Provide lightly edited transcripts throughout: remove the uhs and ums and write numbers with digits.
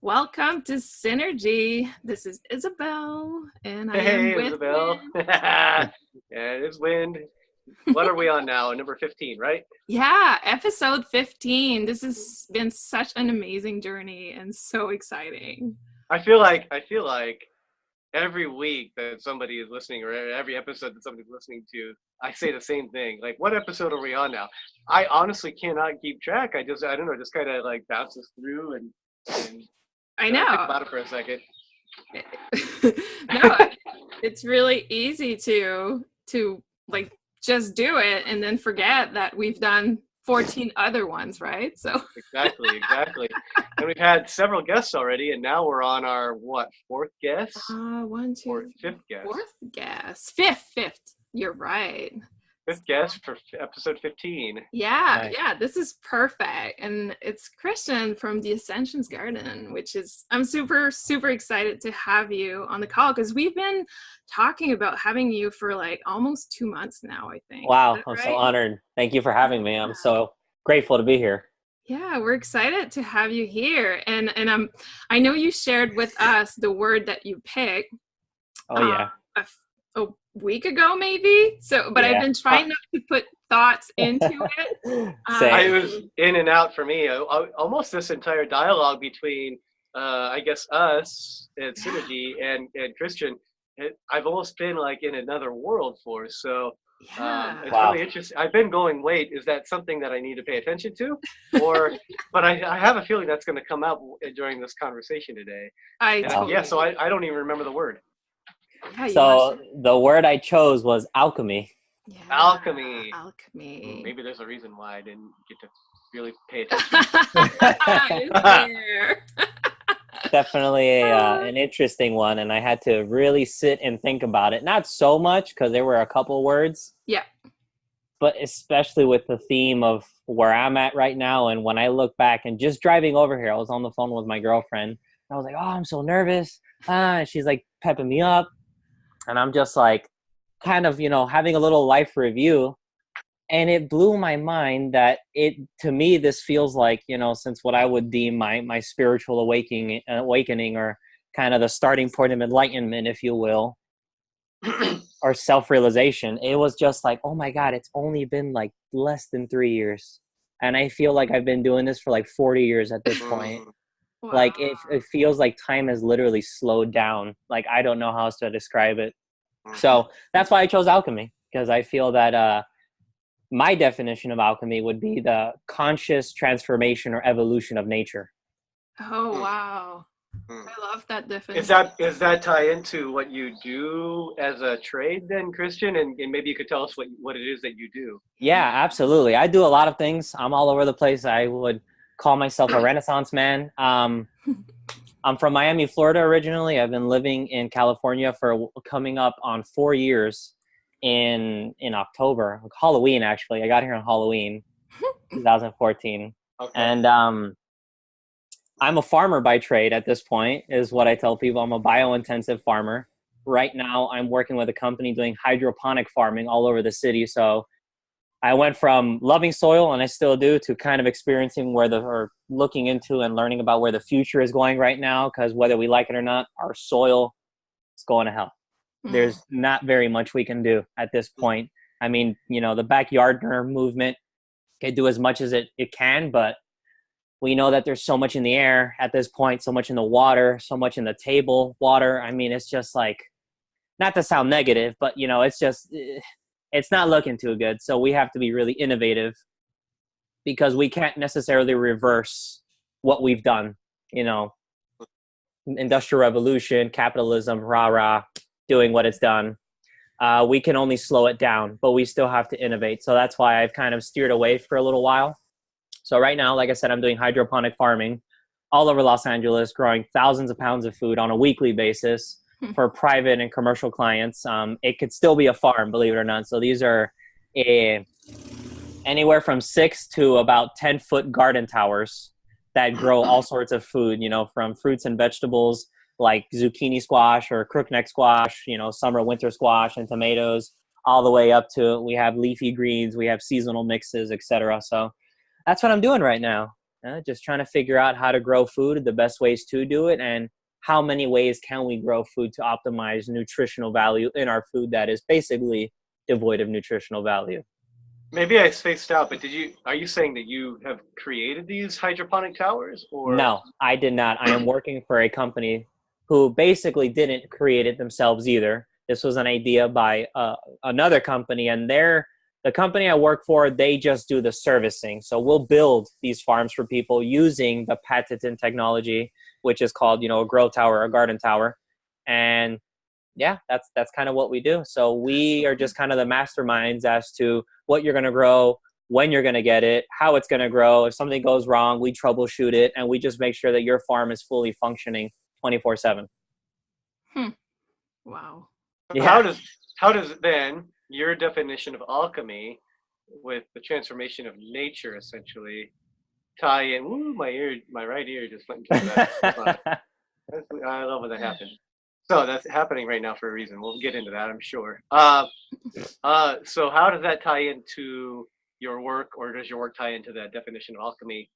Welcome to Synergy. This is Isabel, and I am Hey, with Isabel. Wind. Yeah, it's Wind. What are we on now? Number 15, right? Yeah, episode 15. This has been such an amazing journey and so exciting. I feel like every week that somebody is listening, or every episode that somebody's listening to, I say the same thing. Like, what episode are we on now? I honestly cannot keep track. I don't know, just kind of like bounces through and I then I think know. about it for a second. No, it's really easy to like just do it and then forget that we've done 14 other ones, right? So Exactly. And we've had several guests already, and now we're on our fourth guest one, or two, fifth guest? fourth guess. Fifth. You're right. Fifth guest for episode 15. Yeah, Nice. yeah, this is perfect. And it's Christian from the Ascension Garden, which is, I'm super, super excited to have you on the call because we've been talking about having you for like almost 2 months now, I think. Wow, Is that I'm so right? honored. Thank you for having me. I'm so grateful to be here. Yeah, we're excited to have you here. And I know you shared with us the word that you picked Oh yeah. a week ago maybe. So, but I've Yeah. been trying not to put thoughts into it. I Same. was in and out for me. Almost this entire dialogue between, I guess, us and Synergy and Christian, I've almost been like in another world for. So Yeah. it's Wow. really interesting. I've been going, wait, is that something that I need to pay attention to? Or, but I have a feeling that's going to come out during this conversation today. So I don't even remember the word. Yeah, So the word I chose was alchemy. yeah, Alchemy. Alchemy. Maybe there's a reason why I didn't get to really pay attention. Is there? Definitely an interesting one, and I had to really sit and think about it. Not so much because there were a couple words. Yeah. But especially with the theme of where I'm at right now, and when I look back and just driving over here, I was on the phone with my girlfriend. I was like, "Oh, I'm so nervous." And she's like pepping me up. And I'm just like kind of, having a little life review. And it blew my mind that to me, this feels like, since what I would deem my spiritual awakening or kind of the starting point of enlightenment, if you will, or self-realization, it was just like, oh my God, it's only been like less than 3 years. And I feel like I've been doing this for like 40 years at this point. Wow. Like it feels like time has literally slowed down. Like I don't know how else to describe it. So that's why I chose alchemy, because I feel that my definition of alchemy would be the conscious transformation or evolution of nature. Oh wow. I love that definition. Is that tie into what you do as a trade then, Christian? And maybe you could tell us what it is that you do. Yeah, absolutely. I do a lot of things. I'm all over the place. I would call myself a Renaissance man. I'm from Miami, Florida originally. I've been living in California for coming up on 4 years in October. Halloween, actually. I got here on Halloween, 2014. Okay. And I'm a farmer by trade at this point, is what I tell people. I'm a bio-intensive farmer. Right now, I'm working with a company doing hydroponic farming all over the city. So I went from loving soil, and I still do, to kind of experiencing or looking into and learning about where the future is going right now. Because whether we like it or not, our soil is going to hell. There's not very much we can do at this point. I mean, the backyardener movement can do as much as it can, but we know that there's so much in the air at this point, so much in the water, so much in the table water. I mean, it's just like, not to sound negative, but it's just, it's not looking too good. So we have to be really innovative, because we can't necessarily reverse what we've done. Industrial revolution, capitalism, rah, doing what it's done. We can only slow it down, but we still have to innovate. So that's why I've kind of steered away for a little while. So right now, like I said, I'm doing hydroponic farming all over Los Angeles, growing thousands of pounds of food on a weekly basis for private and commercial clients. It could still be a farm, believe it or not. So these are anywhere from 6 to about 10-foot garden towers that grow all sorts of food, from fruits and vegetables like zucchini squash or crookneck squash, summer, winter squash and tomatoes, all the way up to, we have leafy greens, we have seasonal mixes, etc. So that's what I'm doing right now. just trying to figure out how to grow food, the best ways to do it, and how many ways can we grow food to optimize nutritional value in our food that is basically devoid of nutritional value. Maybe I spaced out, but are you saying that you have created these hydroponic towers, or? No, I did not. I am working for a company who basically didn't create it themselves either. This was an idea by another company, and the company I work for, they just do the servicing. So we'll build these farms for people using the patented technology, which is called, a grow tower or a garden tower. And yeah, that's kind of what we do. So we are just kind of the masterminds as to what you're going to grow, when you're going to get it, how it's going to grow. If something goes wrong, we troubleshoot it, and we just make sure that your farm is fully functioning 24/7. Wow. Yeah. How does then your definition of alchemy with the transformation of nature essentially tie in? Ooh, my right ear just went into that. I love when that happens. So that's happening right now for a reason. We'll get into that, I'm sure. So how does that tie into your work, or does your work tie into that definition of alchemy?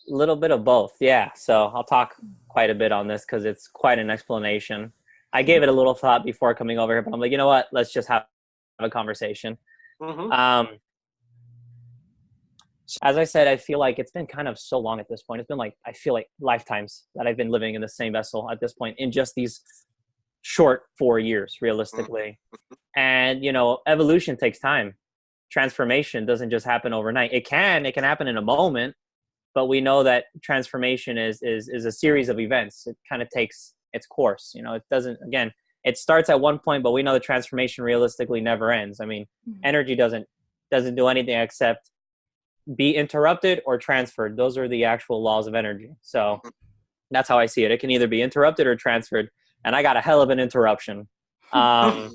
A little bit of both, yeah. So I'll talk quite a bit on this because it's quite an explanation. I gave it a little thought before coming over here, but I'm like, you know what? Let's just have a conversation. Mm-hmm. As I said, I feel like it's been kind of so long at this point. It's been I feel like lifetimes that I've been living in the same vessel at this point in just these short 4 years, realistically. And, evolution takes time. Transformation doesn't just happen overnight. It can happen in a moment, but we know that transformation is a series of events. It kind of takes its course. It doesn't, again, it starts at one point, but we know the transformation realistically never ends. I mean, energy doesn't do anything except be interrupted or transferred. Those are the actual laws of energy. So that's how I see it. It can either be interrupted or transferred. And I got a hell of an interruption. And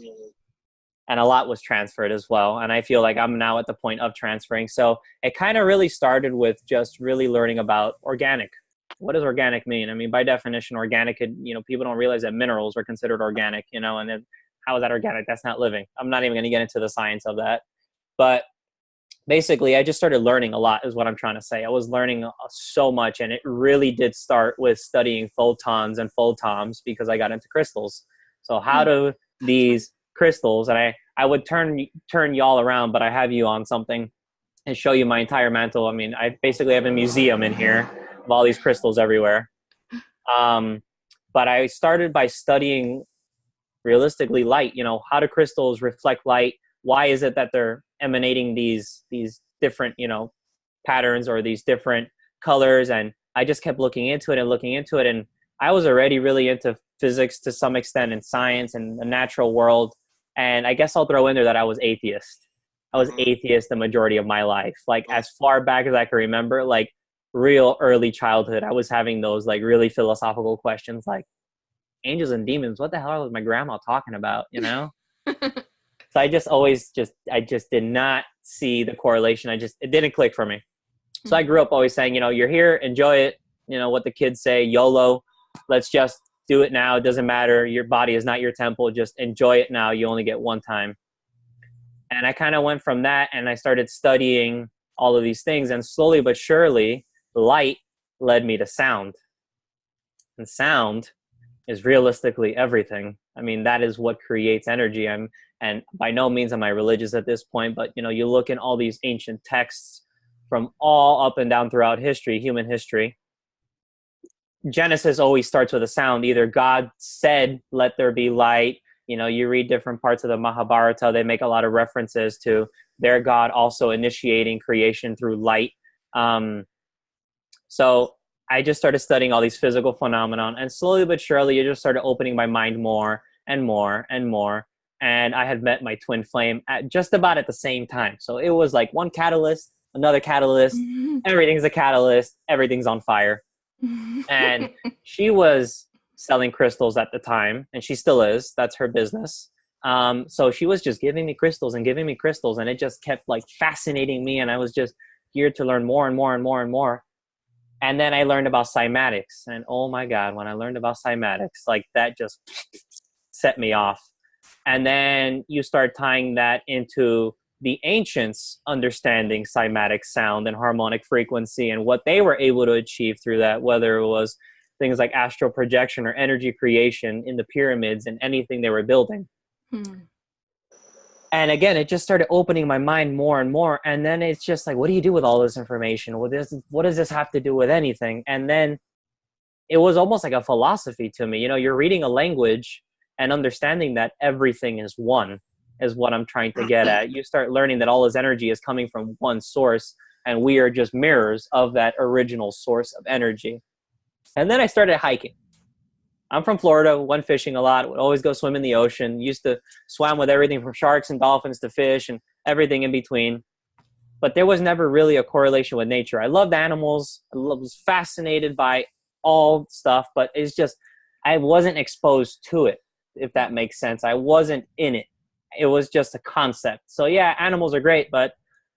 a lot was transferred as well. And I feel like I'm now at the point of transferring. So it kind of really started with just really learning about organic. What does organic mean? I mean, by definition, organic, people don't realize that minerals are considered organic, and then how is that organic? That's not living. I'm not even going to get into the science of that. But basically, I just started learning a lot is what I'm trying to say. I was learning so much, and it really did start with studying photons and photoms because I got into crystals. So how do these crystals, and I would turn y'all around, but I have you on something and show you my entire mantle. I mean, I basically have a museum in here of all these crystals everywhere. But I started by studying realistically light. How do crystals reflect light? Why is it that they're emanating these different, patterns or these different colors? And I just kept looking into it. And I was already really into physics to some extent, and science and the natural world. And I guess I'll throw in there that I was atheist. I was atheist the majority of my life. As far back as I can remember, real early childhood, I was having those really philosophical questions like angels and demons. What the hell was my grandma talking about, So I just always I just did not see the correlation. It didn't click for me. So I grew up always saying, you're here, enjoy it. What the kids say, YOLO, let's just do it now. It doesn't matter. Your body is not your temple. Just enjoy it now. You only get one time. And I kind of went from that, and I started studying all of these things, and slowly but surely light led me to sound. And sound is realistically everything. I mean, that is what creates energy. And by no means am I religious at this point, but you look in all these ancient texts from all up and down throughout history, human history. Genesis always starts with a sound. Either God said, let there be light. You read different parts of the Mahabharata, they make a lot of references to their God also initiating creation through light. So I just started studying all these physical phenomenon, and slowly but surely, it just started opening my mind more and more and more. And I had met my twin flame at just about at the same time. So it was like one catalyst, another catalyst, everything's a catalyst, everything's on fire. And she was selling crystals at the time, and she still is. That's her business. So she was just giving me crystals, and it just kept fascinating me. And I was just geared to learn more and more and more and more. And then I learned about cymatics, and oh my God, when I learned about cymatics, that just set me off. And then you start tying that into the ancients understanding cymatic sound and harmonic frequency and what they were able to achieve through that, whether it was things like astral projection or energy creation in the pyramids and anything they were building. And again, it just started opening my mind more and more. And then it's just like, what do you do with all this information? What does this have to do with anything? And then it was almost like a philosophy to me. You know, you're reading a language and understanding that everything is one is what I'm trying to get at. You start learning that all this energy is coming from one source, and we are just mirrors of that original source of energy. And then I started hiking. I'm from Florida, went fishing a lot, would always go swim in the ocean, used to swim with everything from sharks and dolphins to fish and everything in between. But there was never really a correlation with nature. I loved animals. Was fascinated by all stuff, but it's just, I wasn't exposed to it, if that makes sense. I wasn't in it. It was just a concept. So yeah, animals are great, but,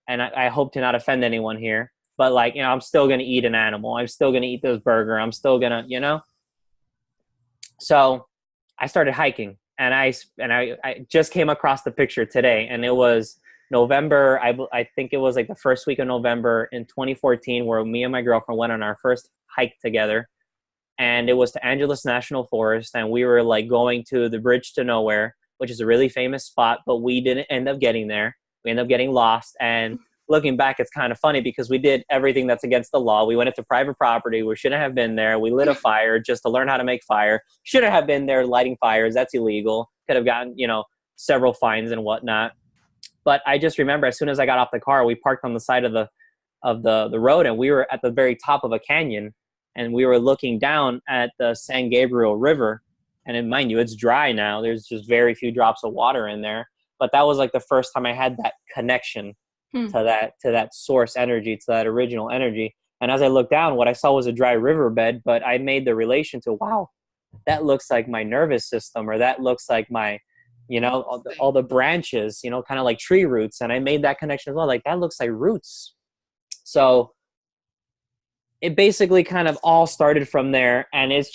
and I hope to not offend anyone here, but like, you know, I'm still going to eat an animal. I'm still going to eat this burger. I'm still going to, you know. So I started hiking, and I just came across the picture today, and it was November. I think it was like the first week of November in 2014, where me and my girlfriend went on our first hike together, and it was to Angeles National Forest, and we were like going to the Bridge to Nowhere, which is a really famous spot, but we didn't end up getting there. We ended up getting lost, and looking back, it's kind of funny because we did everything that's against the law. We went into private property. We shouldn't have been there. We lit a fire just to learn how to make fire. Shouldn't have been there lighting fires. That's illegal. Could have gotten, you know, several fines and whatnot. But I just remember as soon as I got off the car, we parked on the side of the road, and we were at the very top of a canyon, and we were looking down at the San Gabriel River. And mind you, it's dry now. There's just very few drops of water in there. But that was like the first time I had that connection to that source energy, to that original energy. And as I looked down, what I saw was a dry riverbed, but I made the relation to, wow, that looks like my nervous system, or that looks like my, you know, all the branches, you know, kind of like tree roots. And I made that connection as well. Like, that looks like roots. So it basically kind of all started from there. And it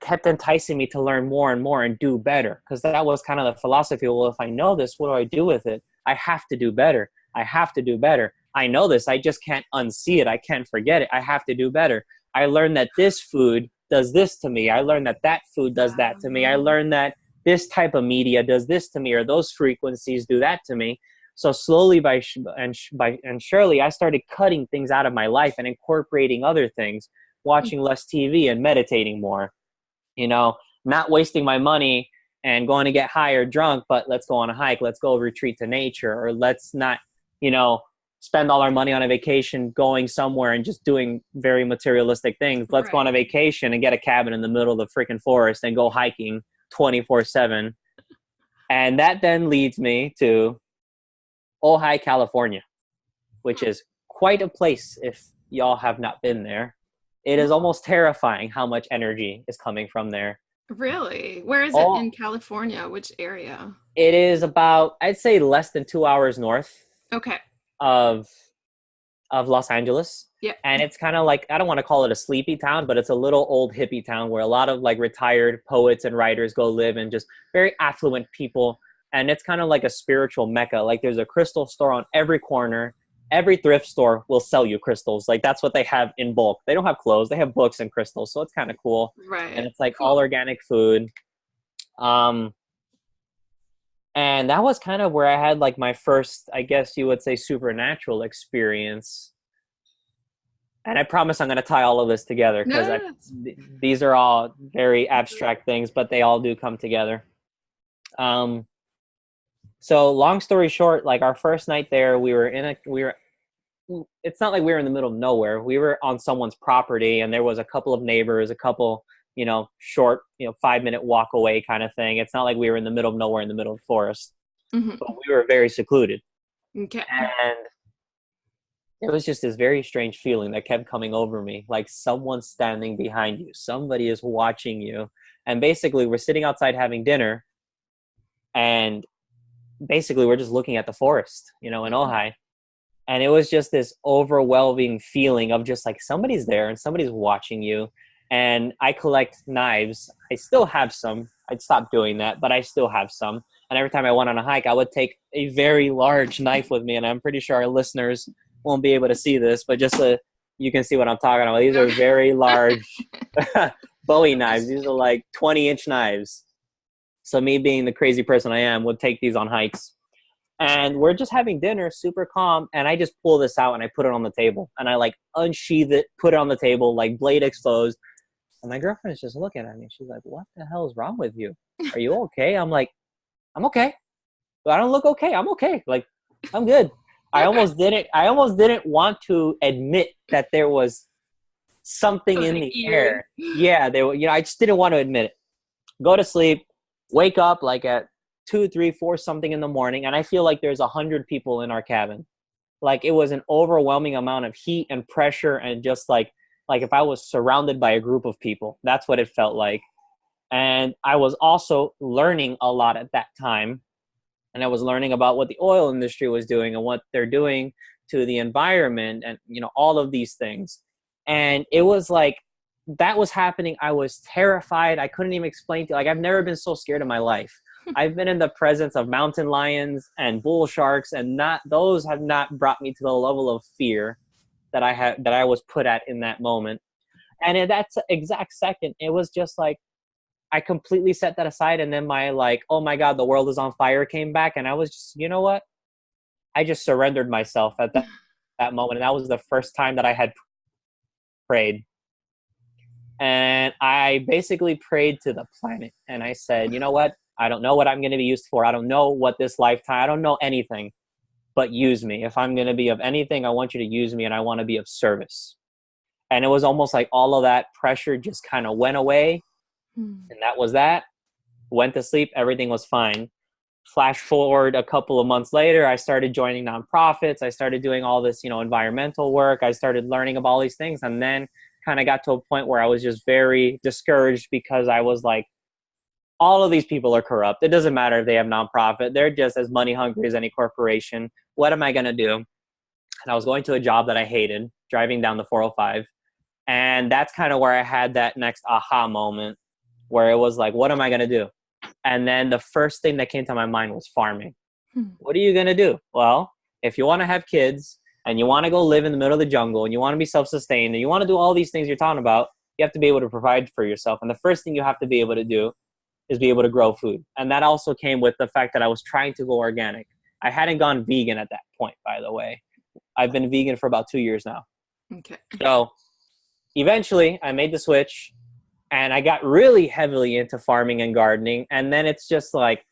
kept enticing me to learn more and more and do better. Because that was kind of the philosophy. Well, if I know this, what do I do with it? I have to do better. I have to do better. I know this. I just can't unsee it. I can't forget it. I have to do better. I learned that this food does this to me. I learned that that food does that to me. I learned that this type of media does this to me, or those frequencies do that to me. So slowly and surely, I started cutting things out of my life and incorporating other things, watching less TV and meditating more, you know, not wasting my money and going to get high or drunk, but let's go on a hike. Let's go retreat to nature, or let's not, you know, spend all our money on a vacation going somewhere and just doing very materialistic things. Let's go on a vacation and get a cabin in the middle of the freaking forest and go hiking 24/7. And that then leads me to Ojai, California, which is quite a place if y'all have not been there. It is almost terrifying how much energy is coming from there. Really? Where is it in California? Which area? It is about, I'd say, less than 2 hours north of Los Angeles. Yeah. And it's kind of like, I don't want to call it a sleepy town, but it's a little old hippie town where a lot of like retired poets and writers go live, and just very affluent people. And it's kind of like a spiritual mecca. Like, there's a crystal store on every corner. Every thrift store will sell you crystals. Like, that's what they have in bulk. They don't have clothes. They have books and crystals. So it's kind of cool. Right. And it's like all organic food. And that was kind of where I had like my first, I guess you would say, supernatural experience. And I promise I'm going to tie all of this together, because these are all very abstract things, but they all do come together. So long story short, like our first night there, it's not like we were in the middle of nowhere. We were on someone's property, and there was a couple of neighbors, a couple, you know, short, 5-minute walk away kind of thing. It's not like we were in the middle of nowhere in the middle of the forest, but we were very secluded. Okay. And it was just this very strange feeling that kept coming over me. Like, someone's standing behind you. Somebody is watching you. And basically we're sitting outside having dinner, and basically we're just looking at the forest, in Ojai. And it was just this overwhelming feeling of just like, somebody's there and somebody's watching you. And I collect knives. I still have some. I'd stopped doing that, but I still have some. And every time I went on a hike, I would take a very large knife with me. And I'm pretty sure our listeners won't be able to see this, but just so you can see what I'm talking about. These are very large Bowie knives. These are like 20-inch knives. So me being the crazy person I am would take these on hikes. And we're just having dinner, super calm. And I just pull this out and I put it on the table. And I like unsheath it, put it on the table, like blade exposed. And my girlfriend is just looking at me. She's like, what the hell is wrong with you? Are you okay? I'm like, I'm okay. But I don't look okay. I'm okay. Like, I'm good. I almost didn't want to admit that there was something in the air. Yeah, I just didn't want to admit it. Go to sleep, wake up like at 2, 3, 4 something in the morning, and I feel like there's 100 people in our cabin. Like, it was an overwhelming amount of heat and pressure, and just like if I was surrounded by a group of people. That's what it felt like. And I was also learning a lot at that time. And I was learning about what the oil industry was doing and what they're doing to the environment and, all of these things. And it was like, that was happening. I was terrified. I couldn't even explain to you. Like, I've never been so scared in my life. I've been in the presence of mountain lions and bull sharks, and those have not brought me to the level of fear that I was put at in that moment. And in that exact second, it was just like, I completely set that aside. And then my like, oh my God, the world is on fire came back. And I was just, you know what? I just surrendered myself at that moment. And that was the first time that I had prayed. And I basically prayed to the planet. And I said, you know what? I don't know what I'm going to be used for. I don't know what this lifetime, I don't know anything, but use me. If I'm going to be of anything, I want you to use me, and I want to be of service. And it was almost like all of that pressure just kind of went away. And that was that. Went to sleep. Everything was fine. Flash forward a couple of months later, I started joining nonprofits. I started doing all this, environmental work. I started learning about all these things, and then kind of got to a point where I was just very discouraged, because I was like, all of these people are corrupt. It doesn't matter if they have nonprofit. They're just as money hungry as any corporation. What am I going to do? And I was going to a job that I hated, driving down the 405. And that's kind of where I had that next aha moment, where it was like, what am I going to do? And then the first thing that came to my mind was farming. What are you going to do? Well, if you want to have kids and you want to go live in the middle of the jungle and you want to be self-sustained and you want to do all these things you're talking about, you have to be able to provide for yourself. And the first thing you have to be able to do is be able to grow food. And that also came with the fact that I was trying to go organic. I hadn't gone vegan at that point, by the way. I've been vegan for about 2 years now. Okay. So eventually I made the switch, and I got really heavily into farming and gardening. And then it's just like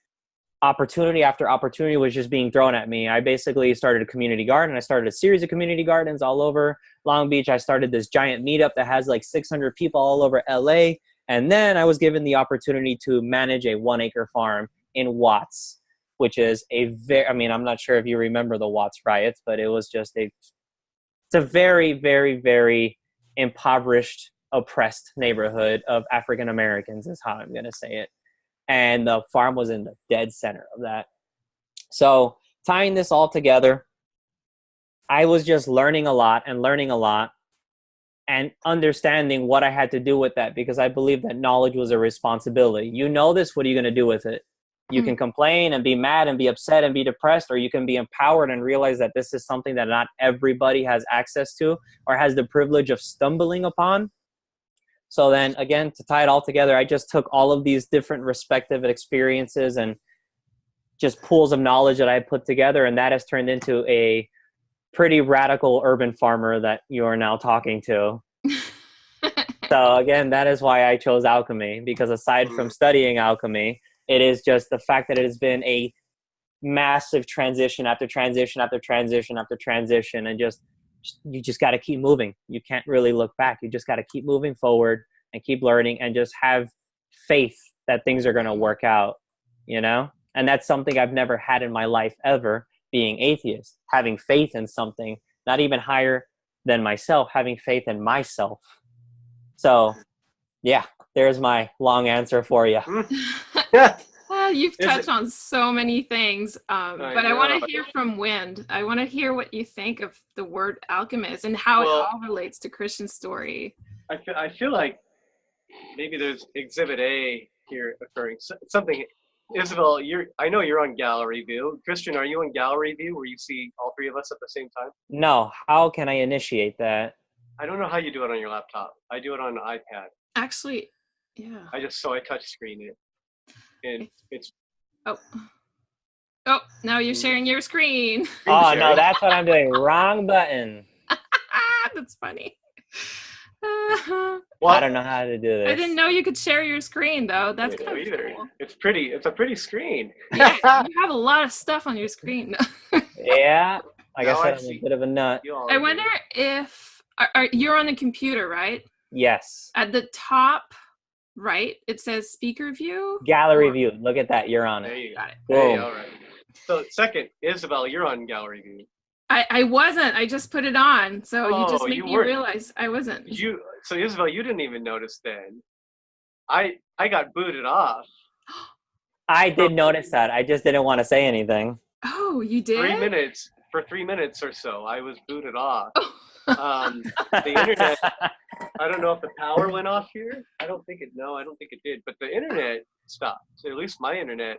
opportunity after opportunity was just being thrown at me. I basically started a community garden. I started a series of community gardens all over Long Beach. I started this giant meetup that has like 600 people all over LA. And then I was given the opportunity to manage a 1-acre farm in Watts, which is I'm not sure if you remember the Watts riots, but it was just it's a very, very, very impoverished, oppressed neighborhood of African Americans is how I'm going to say it. And the farm was in the dead center of that. So tying this all together, I was just learning a lot and understanding what I had to do with that, because I believe that knowledge was a responsibility. You know this, what are you going to do with it? You can complain and be mad and be upset and be depressed, or you can be empowered and realize that this is something that not everybody has access to or has the privilege of stumbling upon. So then again, to tie it all together, I just took all of these different respective experiences and just pools of knowledge that I put together, and that has turned into a pretty radical urban farmer that you are now talking to. So again, that is why I chose alchemy, because aside from studying alchemy, it is just the fact that it has been a massive transition after transition after transition after transition, and you just got to keep moving. You can't really look back. You just got to keep moving forward and keep learning and just have faith that things are going to work out, And that's something I've never had in my life ever, being atheist, having faith in something, not even higher than myself, having faith in myself. So yeah, there's my long answer for you. You've touched on so many things, but I want to hear from Wind. I want to hear what you think of the word alchemist and how it all relates to Christian's story. I feel like maybe there's Exhibit A here occurring. Something Isabel, I know you're on gallery view. Christian, are you on gallery view where you see all three of us at the same time? No, how can I initiate that? I don't know how you do it on your laptop. I do it on an iPad. Actually, yeah. I touch screen it. And it's Oh, now you're sharing your screen. Oh, sharing. no, that's what I'm doing. Wrong button. That's funny. Well, I don't know how to do this. I didn't know you could share your screen though. That's kind of either. cool. It's pretty. It's a pretty screen. Yeah, you have a lot of stuff on your screen. Yeah, like Now I said, I I'm see. a bit of a nut. I wonder if you're on a computer, right? Yes. At the top right, it says speaker view. Gallery view. Look at that. You're on There it. you go. Got it. Hey, Boom. all right. So second, Isabel, you're on gallery view. I wasn't. I just put it on. So you just made you me weren't. realize I wasn't. So Isabel, you didn't even notice then. I got booted off. I did notice that. I just didn't want to say anything. Oh, you did? 3 minutes. For 3 minutes or so, I was booted off. Oh. The internet, I don't know if the power went off here. I don't think it did. But the internet stopped. So at least my internet.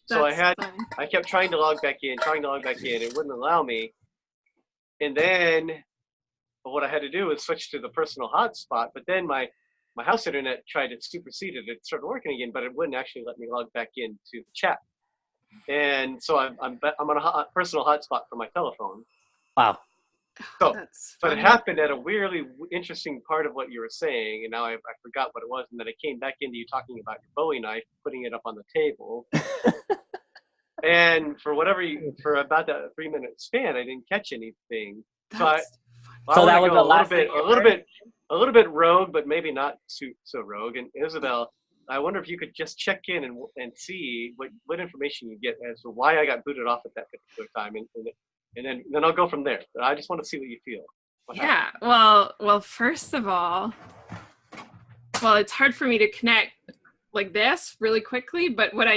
So That's I fine. kept trying to log back in. It wouldn't allow me. And then what I had to do was switch to the personal hotspot. But then my house internet tried to supersede it. It started working again, but it wouldn't actually let me log back into the chat. And so I'm on a personal hotspot for my telephone. Wow. So, That's but it funny. happened at a weirdly interesting part of what you were saying, and now I forgot what it was, and then I came back into you talking about your Bowie knife, putting it up on the table. And for about that 3 minute span, I didn't catch anything. That's So that was go the a last thing you heard? a little bit rogue, but maybe not so rogue. And Isabel, I wonder if you could just check in and see what information you get as to why I got booted off at that particular time, and then I'll go from there. But I just want to see what you feel. Yeah. Well, first of all, it's hard for me to connect like this really quickly, but what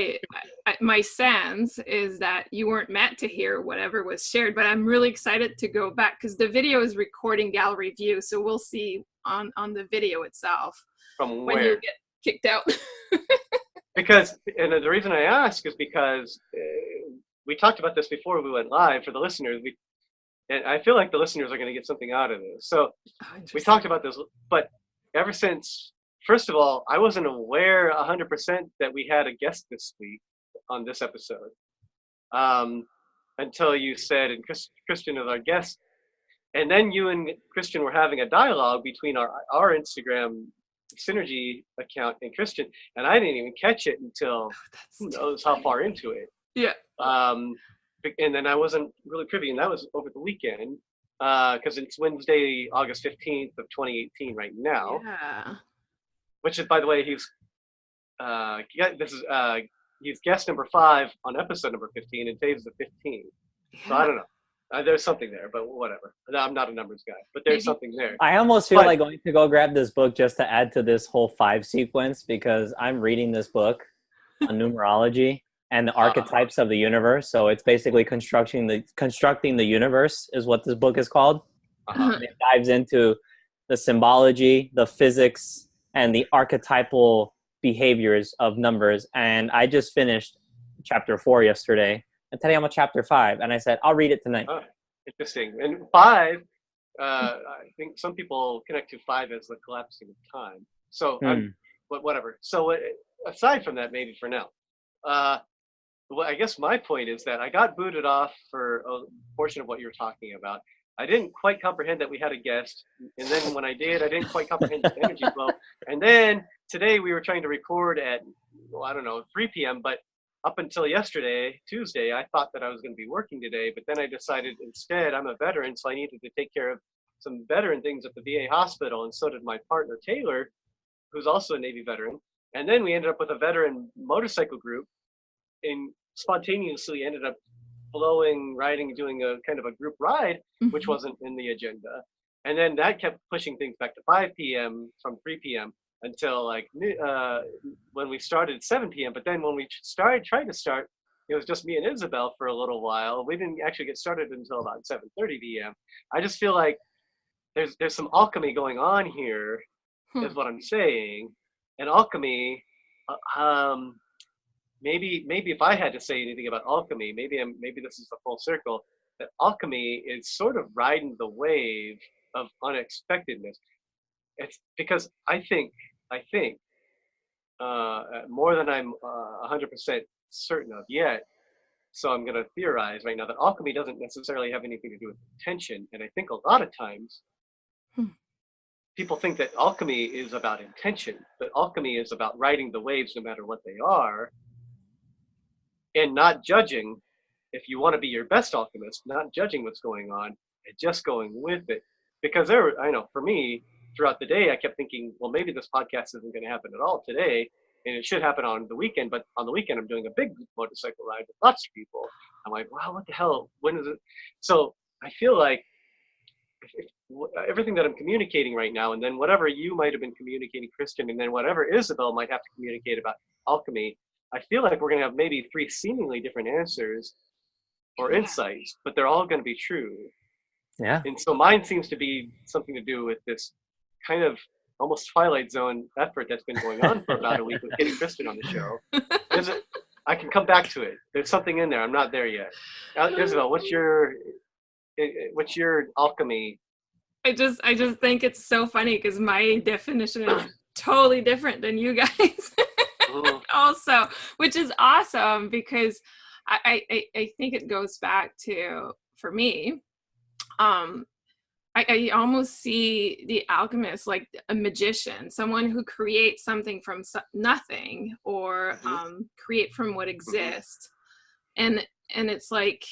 my sense is that you weren't meant to hear whatever was shared, but I'm really excited to go back because the video is recording gallery view, so we'll see on the video itself From when where? you get kicked out. Because, and the reason I ask is because we talked about this before we went live for the listeners, and I feel like the listeners are going to get something out of this. So we talked about this, but ever since, first of all, I wasn't aware 100% that we had a guest this week on this episode until you said, and Christian is our guest. And then you and Christian were having a dialogue between our Instagram Synergy account and Christian, and I didn't even catch it until who knows how far into it. Yeah. And then I wasn't really privy, and that was over the weekend because it's Wednesday, August 15th of 2018 right now. Yeah. Which is, by the way, he's guest number 5 on episode number 15, and today's the 15th. Yeah. So I don't know. There's something there, but whatever. I'm not a numbers guy, but there's something there. I almost feel like going to go grab this book just to add to this whole 5 sequence because I'm reading this book on numerology and the archetypes of the universe. So it's basically constructing the universe is what this book is called. It dives into the symbology, the physics, and the archetypal behaviors of numbers. And I just finished chapter 4 yesterday. And today I'm on chapter 5, and I said, I'll read it tonight. Oh, interesting. And 5, I think some people connect to 5 as the collapsing of time. So, but whatever. So aside from that, maybe for now, well, I guess my point is that I got booted off for a portion of what you're talking about. I didn't quite comprehend that we had a guest. And then when I did, I didn't quite comprehend the energy flow. And then today we were trying to record at, 3 p.m., but up until yesterday, Tuesday, I thought that I was going to be working today, but then I decided instead I'm a veteran, so I needed to take care of some veteran things at the VA hospital, and so did my partner, Taylor, who's also a Navy veteran. And then we ended up with a veteran motorcycle group and spontaneously ended up doing a kind of a group ride, which wasn't in the agenda. And then that kept pushing things back to 5 p.m. from 3 p.m. until when we started 7 p.m. But then when we tried to start, it was just me and Isabel for a little while. We didn't actually get started until about 7:30 p.m. I just feel like there's some alchemy going on here, is what I'm saying. And alchemy, maybe if I had to say anything about alchemy, maybe this is the full circle, that alchemy is sort of riding the wave of unexpectedness. It's because I think more than I'm 100% certain of yet. So I'm going to theorize right now that alchemy doesn't necessarily have anything to do with intention. And I think a lot of times people think that alchemy is about intention, but alchemy is about riding the waves no matter what they are, and not judging. If you want to be your best alchemist, not judging what's going on and just going with it. Because I know for me, throughout the day, I kept thinking, well, maybe this podcast isn't going to happen at all today, and it should happen on the weekend. But on the weekend, I'm doing a big motorcycle ride with lots of people. I'm like, wow, what the hell? When is it? So I feel like everything that I'm communicating right now, and then whatever you might have been communicating, Kristen, and then whatever Isabel might have to communicate about alchemy, I feel like we're going to have maybe 3 seemingly different answers or insights, but they're all going to be true. Yeah. And so mine seems to be something to do with this kind of almost Twilight Zone effort that's been going on for about a week with getting Kristen on the show. I can come back to it. There's something in there. I'm not there yet. Isabel, what's your alchemy? I just think it's so funny because my definition is totally different than you guys. Also, which is awesome because I think it goes back to, for me, I almost see the alchemist like a magician, someone who creates something from nothing, or create from what exists. And it's like,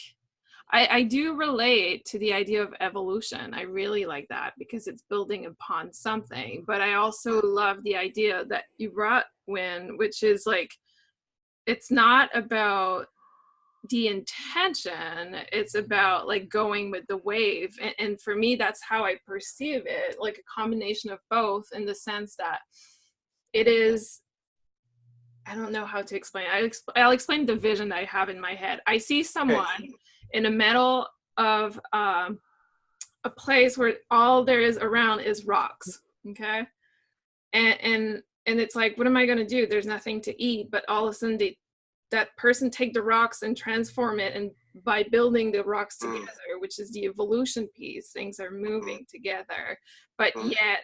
I do relate to the idea of evolution. I really like that because it's building upon something. But I also love the idea that you brought, Win, which is like, it's not about the intention, it's about like going with the wave. And for me, that's how I perceive it, like a combination of both, in the sense that it is, I don't know how to explain. I'll explain the vision that I have in my head. I see someone in the middle of a place where all there is around is rocks, okay? And it's like, what am I going to do? There's nothing to eat. But all of a sudden, that person take the rocks and transform it, and by building the rocks together, which is the evolution piece, things are moving together. But yet,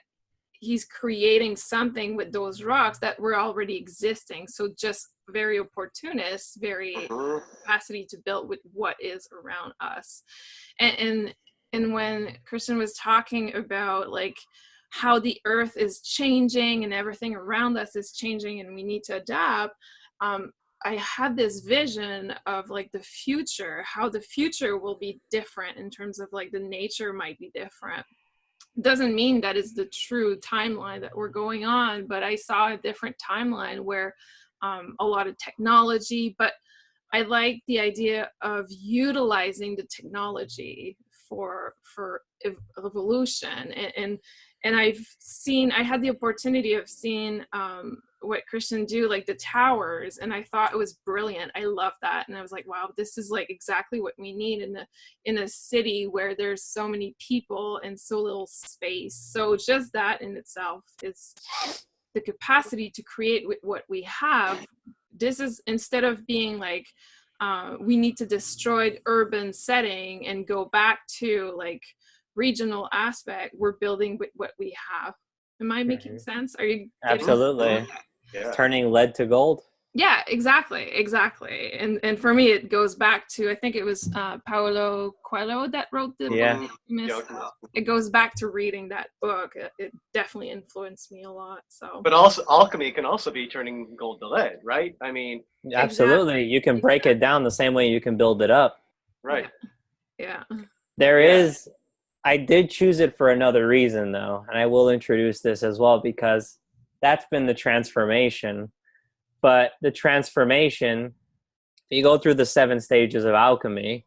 he's creating something with those rocks that were already existing. So just very opportunist, very capacity to build with what is around us. And when Kristen was talking about like how the earth is changing and everything around us is changing and we need to adapt, I had this vision of like the future, how the future will be different in terms of like the nature might be different. Doesn't mean that is the true timeline that we're going on, but I saw a different timeline where a lot of technology, but I like the idea of utilizing the technology for evolution. And I had the opportunity of seeing what Christian do, like the towers, and I thought it was brilliant. I love that. And I was like, wow, this is like exactly what we need in a city where there's so many people and so little space. So just that in itself is the capacity to create with what we have. This is, instead of being like, we need to destroy the urban setting and go back to like regional aspect, we're building with what we have. Am I making sense? Are you absolutely? Yeah. Turning lead to gold. Yeah, exactly. And for me, it goes back to, I think it was Paulo Coelho that wrote the book. It goes back to reading that book. It definitely influenced me a lot. So, but also alchemy can also be turning gold to lead, right? I mean, absolutely. You can break it down the same way you can build it up. Right. Yeah. There is. I did choose it for another reason, though, and I will introduce this as well, because that's been the transformation. But the transformation, you go through the 7 stages of alchemy.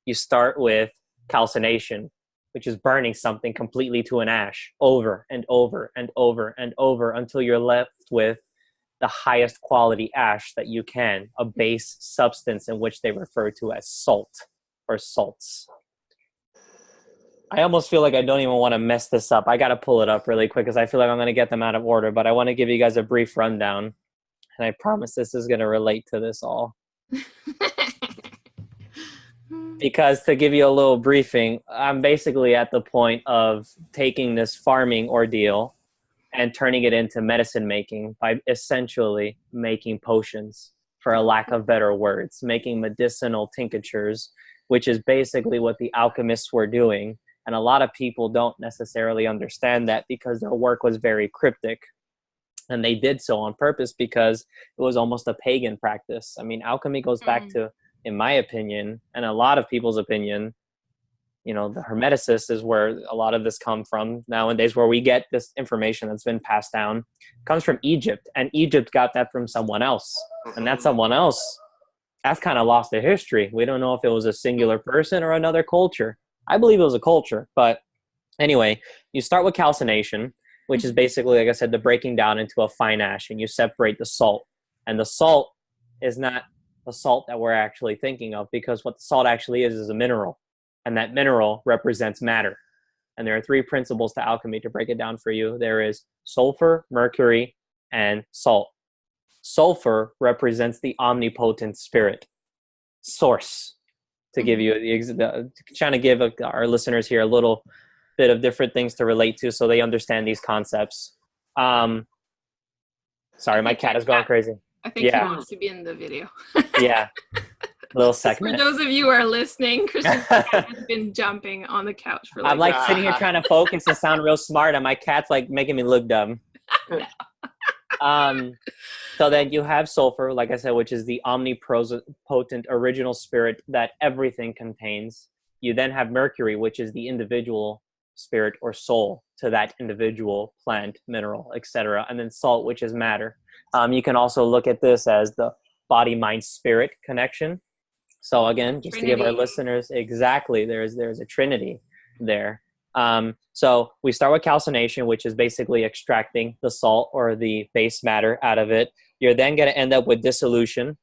You start with calcination, which is burning something completely to an ash over and over and over and over until you're left with the highest quality ash that you can, a base substance in which they refer to as salt or salts. I almost feel like I don't even want to mess this up. I got to pull it up really quick because I feel like I'm going to get them out of order, but I want to give you guys a brief rundown. and I promise this is going to relate to this all. Because to give you a little briefing, I'm basically at the point of taking this farming ordeal and turning it into medicine making by essentially making potions, for a lack of better words, making medicinal tinctures, which is basically what the alchemists were doing. And a lot of people don't necessarily understand that because their work was very cryptic. And they did so on purpose because it was almost a pagan practice. I mean, alchemy goes back to, in my opinion, and a lot of people's opinion, you know, the Hermeticists is where a lot of this come from nowadays, where we get this information that's been passed down, comes from Egypt. And Egypt got that from someone else. And that someone else, that's kind of lost to history. We don't know if it was a singular person or another culture. I believe it was a culture. But anyway, you start with calcination, which is basically, like I said, the breaking down into a fine ash, and you separate the salt. And the salt is not the salt that we're actually thinking of, because what the salt actually is a mineral. And that mineral represents matter. And there are three principles to alchemy to break it down for you. There is sulfur, mercury, and salt. Sulfur represents the omnipotent spirit, source. To give you trying to give our listeners here a little bit of different things to relate to so they understand these concepts. Sorry, my cat is going crazy. I think he wants to be in the video. Yeah. Little segment. For those of you who are listening, Christian's cat has been jumping on the couch for I'm like sitting here trying to focus and sound real smart, and my cat's like making me look dumb. So then you have sulfur, like I said, which is the omnipotent original spirit that everything contains. You then have mercury, which is the individual spirit or soul to that individual plant, mineral, etc. And then salt, which is matter. You can also look at this as the body, mind, spirit connection. So again, just to give our listeners, exactly, there's a trinity there. So we start with calcination, which is basically extracting the salt or the base matter out of it. You're then going to end up with dissolution.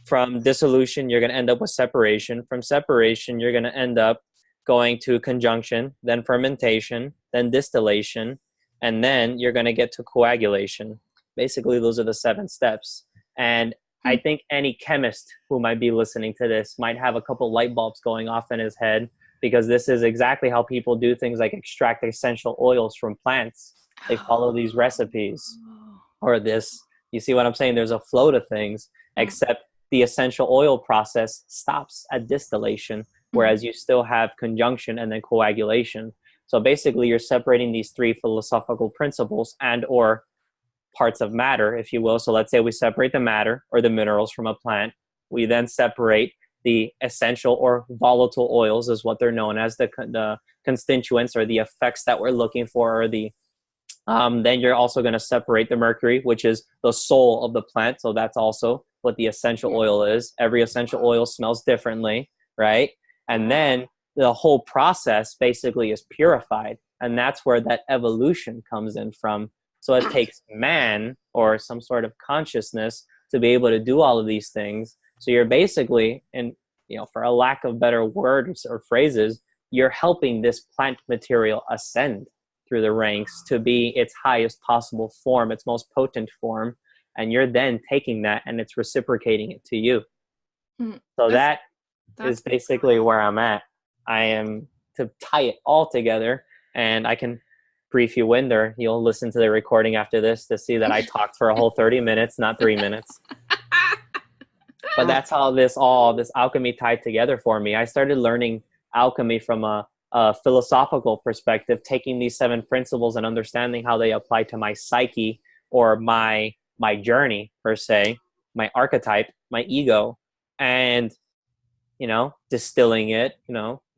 From dissolution, you're going to end up with separation. From separation, you're going to end up going to conjunction, then fermentation, then distillation, and then you're going to get to coagulation. Basically, those are the 7 steps. And I think any chemist who might be listening to this might have a couple light bulbs going off in his head, because this is exactly how people do things like extract essential oils from plants. They follow these recipes or this. You see what I'm saying? There's a flow to things, except the essential oil process stops at distillation, whereas you still have conjunction and then coagulation. So basically, you're separating these 3 philosophical principles and or parts of matter, if you will. So let's say we separate the matter or the minerals from a plant. We then separate the essential or volatile oils, is what they're known as, the constituents or the effects that we're looking for, or the then you're also going to separate the mercury, which is the soul of the plant. So that's also what the essential oil is. Every essential oil smells differently, right? And then the whole process basically is purified. And that's where that evolution comes in from. So it takes man or some sort of consciousness to be able to do all of these things. So you're basically, and for a lack of better words or phrases, you're helping this plant material ascend through the ranks to be its highest possible form, its most potent form. And you're then taking that and it's reciprocating it to you. So that is basically where I'm at. I am to tie it all together, and I can brief you in there. You'll listen to the recording after this to see that I talked for a whole 30 minutes, not 3 minutes. But that's how this alchemy tied together for me. I started learning alchemy from a philosophical perspective, taking these 7 principles and understanding how they apply to my psyche or my journey per se, my archetype, my ego, and distilling it,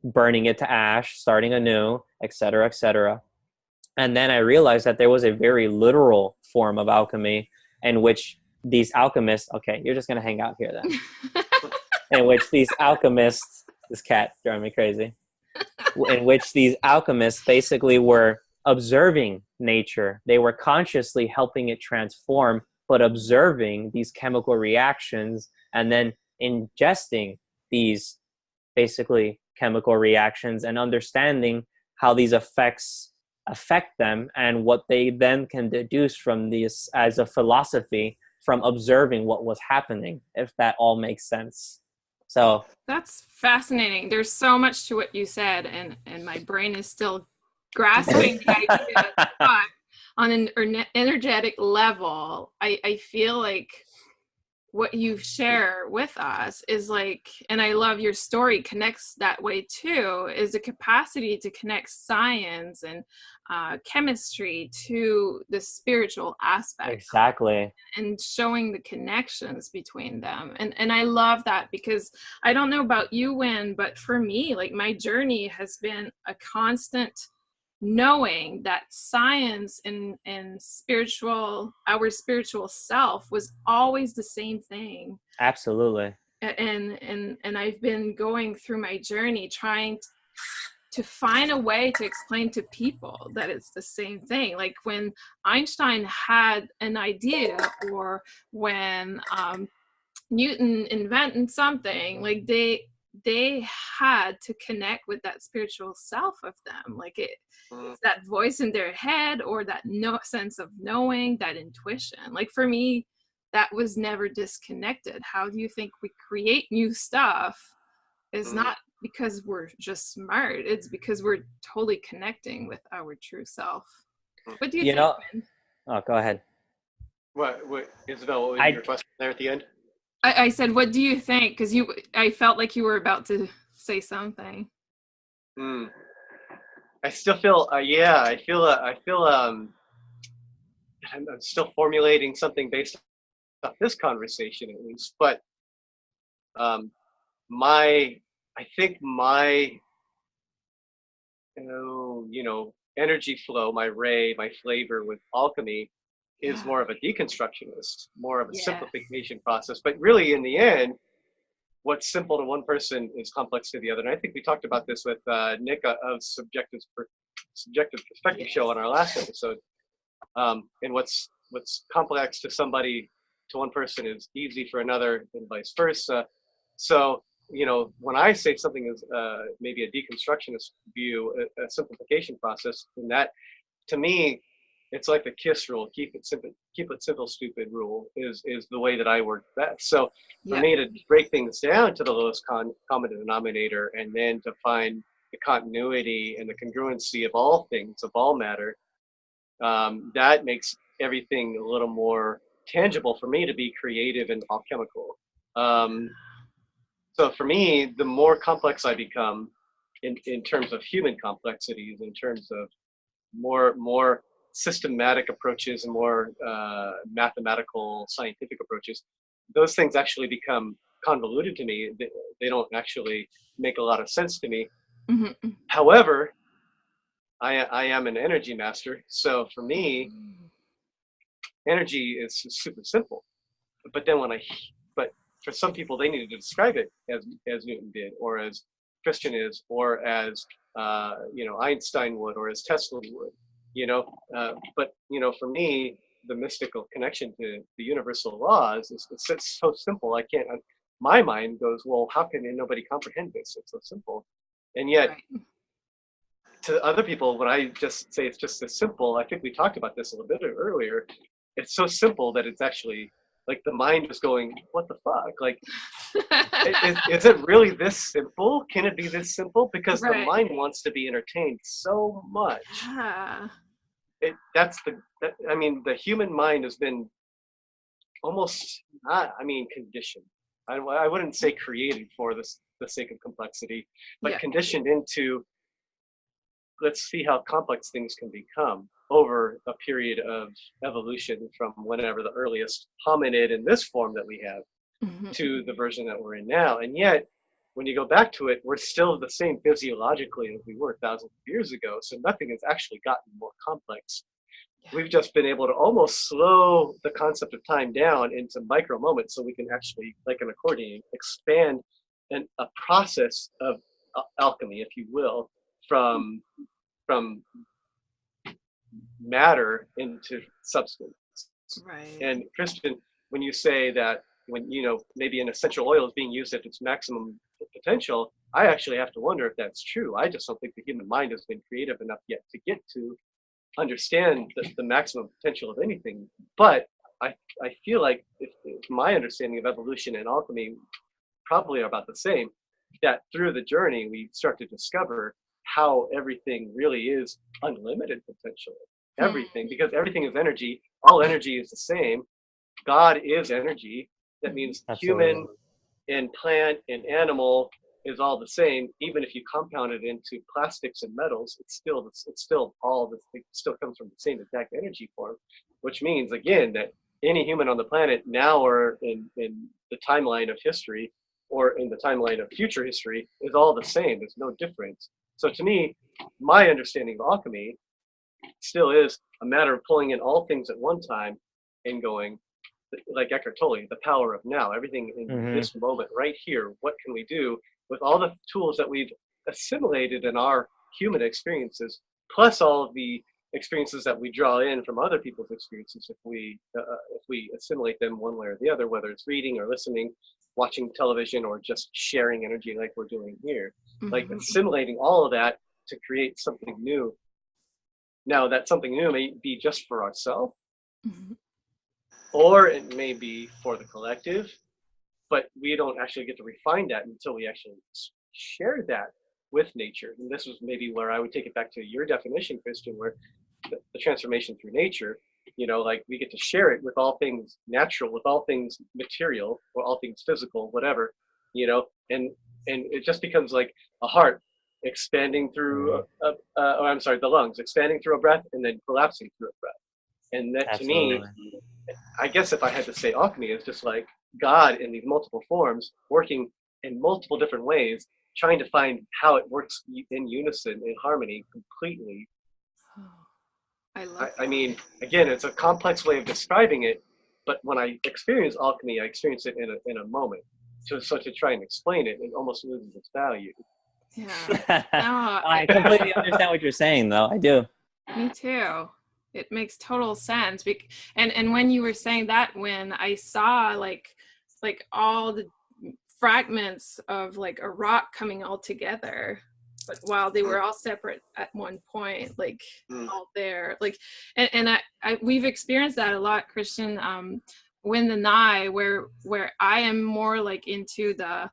burning it to ash, starting anew, etc., etc. And then I realized that there was a very literal form of alchemy in which these alchemists, okay, you're just going to hang out here then, in which these alchemists, this cat's driving me crazy, in which these alchemists basically were observing nature. They were consciously helping it transform, but observing these chemical reactions and then ingesting these basically chemical reactions and understanding how these effects affect them and what they then can deduce from this as a philosophy from observing what was happening, if that all makes sense. So that's fascinating. There's so much to what you said, and my brain is still grasping the idea. But on an energetic level, I feel like what you share with us is like, and I love your story connects that way too, is the capacity to connect science and chemistry to the spiritual aspect. Exactly. And showing the connections between them. And I love that, because I don't know about you, Win, but for me, like, my journey has been a constant knowing that science and our spiritual self was always the same thing. Absolutely. And I've been going through my journey trying to find a way to explain to people that it's the same thing. Like when Einstein had an idea, or when Newton invented something, like they had to connect with that spiritual self of them. Like it's that voice in their head, or that sense of knowing, that intuition. Like for me, that was never disconnected. How do you think we create new stuff? Is not because we're just smart, it's because we're totally connecting with our true self. What do you think, Ben? Oh, go ahead. What Isabel, what was your question there at the end? I said, what do you think? Because I felt like you were about to say something. I still feel, I feel I'm still formulating something based off this conversation at least, but I think my energy flow, my ray, my flavor with alchemy is more of a deconstructionist, more of a simplification process. But really, in the end, what's simple to one person is complex to the other. And I think we talked about this with Nick of Subjective Perspective show on our last episode. And what's complex to one person is easy for another, and vice versa. So, when I say something is maybe a deconstructionist view, a simplification process, and that, to me, it's like the KISS rule: keep it simple, stupid rule is the way that I work best. So for me to break things down to the lowest common denominator, and then to find the continuity and the congruency of all things, of all matter, that makes everything a little more tangible for me to be creative and alchemical. So for me, the more complex I become in terms of human complexities, in terms of more systematic approaches and more mathematical, scientific approaches, those things actually become convoluted to me. They don't actually make a lot of sense to me. Mm-hmm. However, I am an energy master, so for me, energy is super simple. But then for some people, they needed to describe it as Newton did, or as Christian is, or as Einstein would, or as Tesla would. But for me, the mystical connection to the universal laws is so simple. I can't. My mind goes, well, how can nobody comprehend this? It's so simple, and yet. Right. To other people, when I just say it's just this simple, I think we talked about this a little bit earlier. It's so simple that it's actually like the mind is going, what the fuck? Like, is it really this simple? Can it be this simple? Because the mind wants to be entertained so much. The human mind has been almost conditioned. I wouldn't say created for the sake of complexity, but conditioned into, let's see how complex things can become over a period of evolution from whenever the earliest hominid in this form that we have to the version that we're in now. And yet, when you go back to it, we're still the same physiologically as we were thousands of years ago. So nothing has actually gotten more complex. We've just been able to almost slow the concept of time down into micro moments, so we can actually, like an accordion, expand a process of alchemy, if you will, from matter into substance. Right. And Christian, when you say that when maybe an essential oil is being used at its maximum potential, I actually have to wonder if that's true. I just don't think the human mind has been creative enough yet to get to understand the maximum potential of anything. But I feel like if my understanding of evolution and alchemy probably are about the same, that through the journey we start to discover how everything really is unlimited potential. Everything, because everything is energy. All energy is the same. God is energy. That means Absolutely. human and plant and animal is all the same. Even if you compound it into plastics and metals, it still comes from the same exact energy form, which means again that any human on the planet now or in the timeline of history or in the timeline of future history is all the same. There's no difference. So to me, my understanding of alchemy still is a matter of pulling in all things at one time and going, like Eckhart Tolle, the power of now, everything in this moment right here. What can we do with all the tools that we've assimilated in our human experiences, plus all of the experiences that we draw in from other people's experiences, if we assimilate them one way or the other, whether it's reading or listening, watching television, or just sharing energy like we're doing here, like assimilating all of that to create something new. Now, that something new may be just for ourselves, or it may be for the collective, but we don't actually get to refine that until we actually share that with nature. And this was maybe where I would take it back to your definition, Christian, where the transformation through nature, like we get to share it with all things natural, with all things material, or all things physical, whatever, and it just becomes like a heart expanding through the lungs expanding through a breath and then collapsing through a breath. And that to me, I guess if I had to say alchemy is just like God in these multiple forms working in multiple different ways, trying to find how it works in unison, in harmony, completely. I mean, again, it's a complex way of describing it, but when I experience alchemy, I experience it in a moment. So to try and explain it, it almost loses its value. Yeah. I completely understand what you're saying, though. I do. Me too. It makes total sense. And when you were saying that, when I saw like all the fragments of like a rock coming all together, but while they were all separate at one point, like all there, like, and I we've experienced that a lot, Christian. Wind and I, where I am more like into the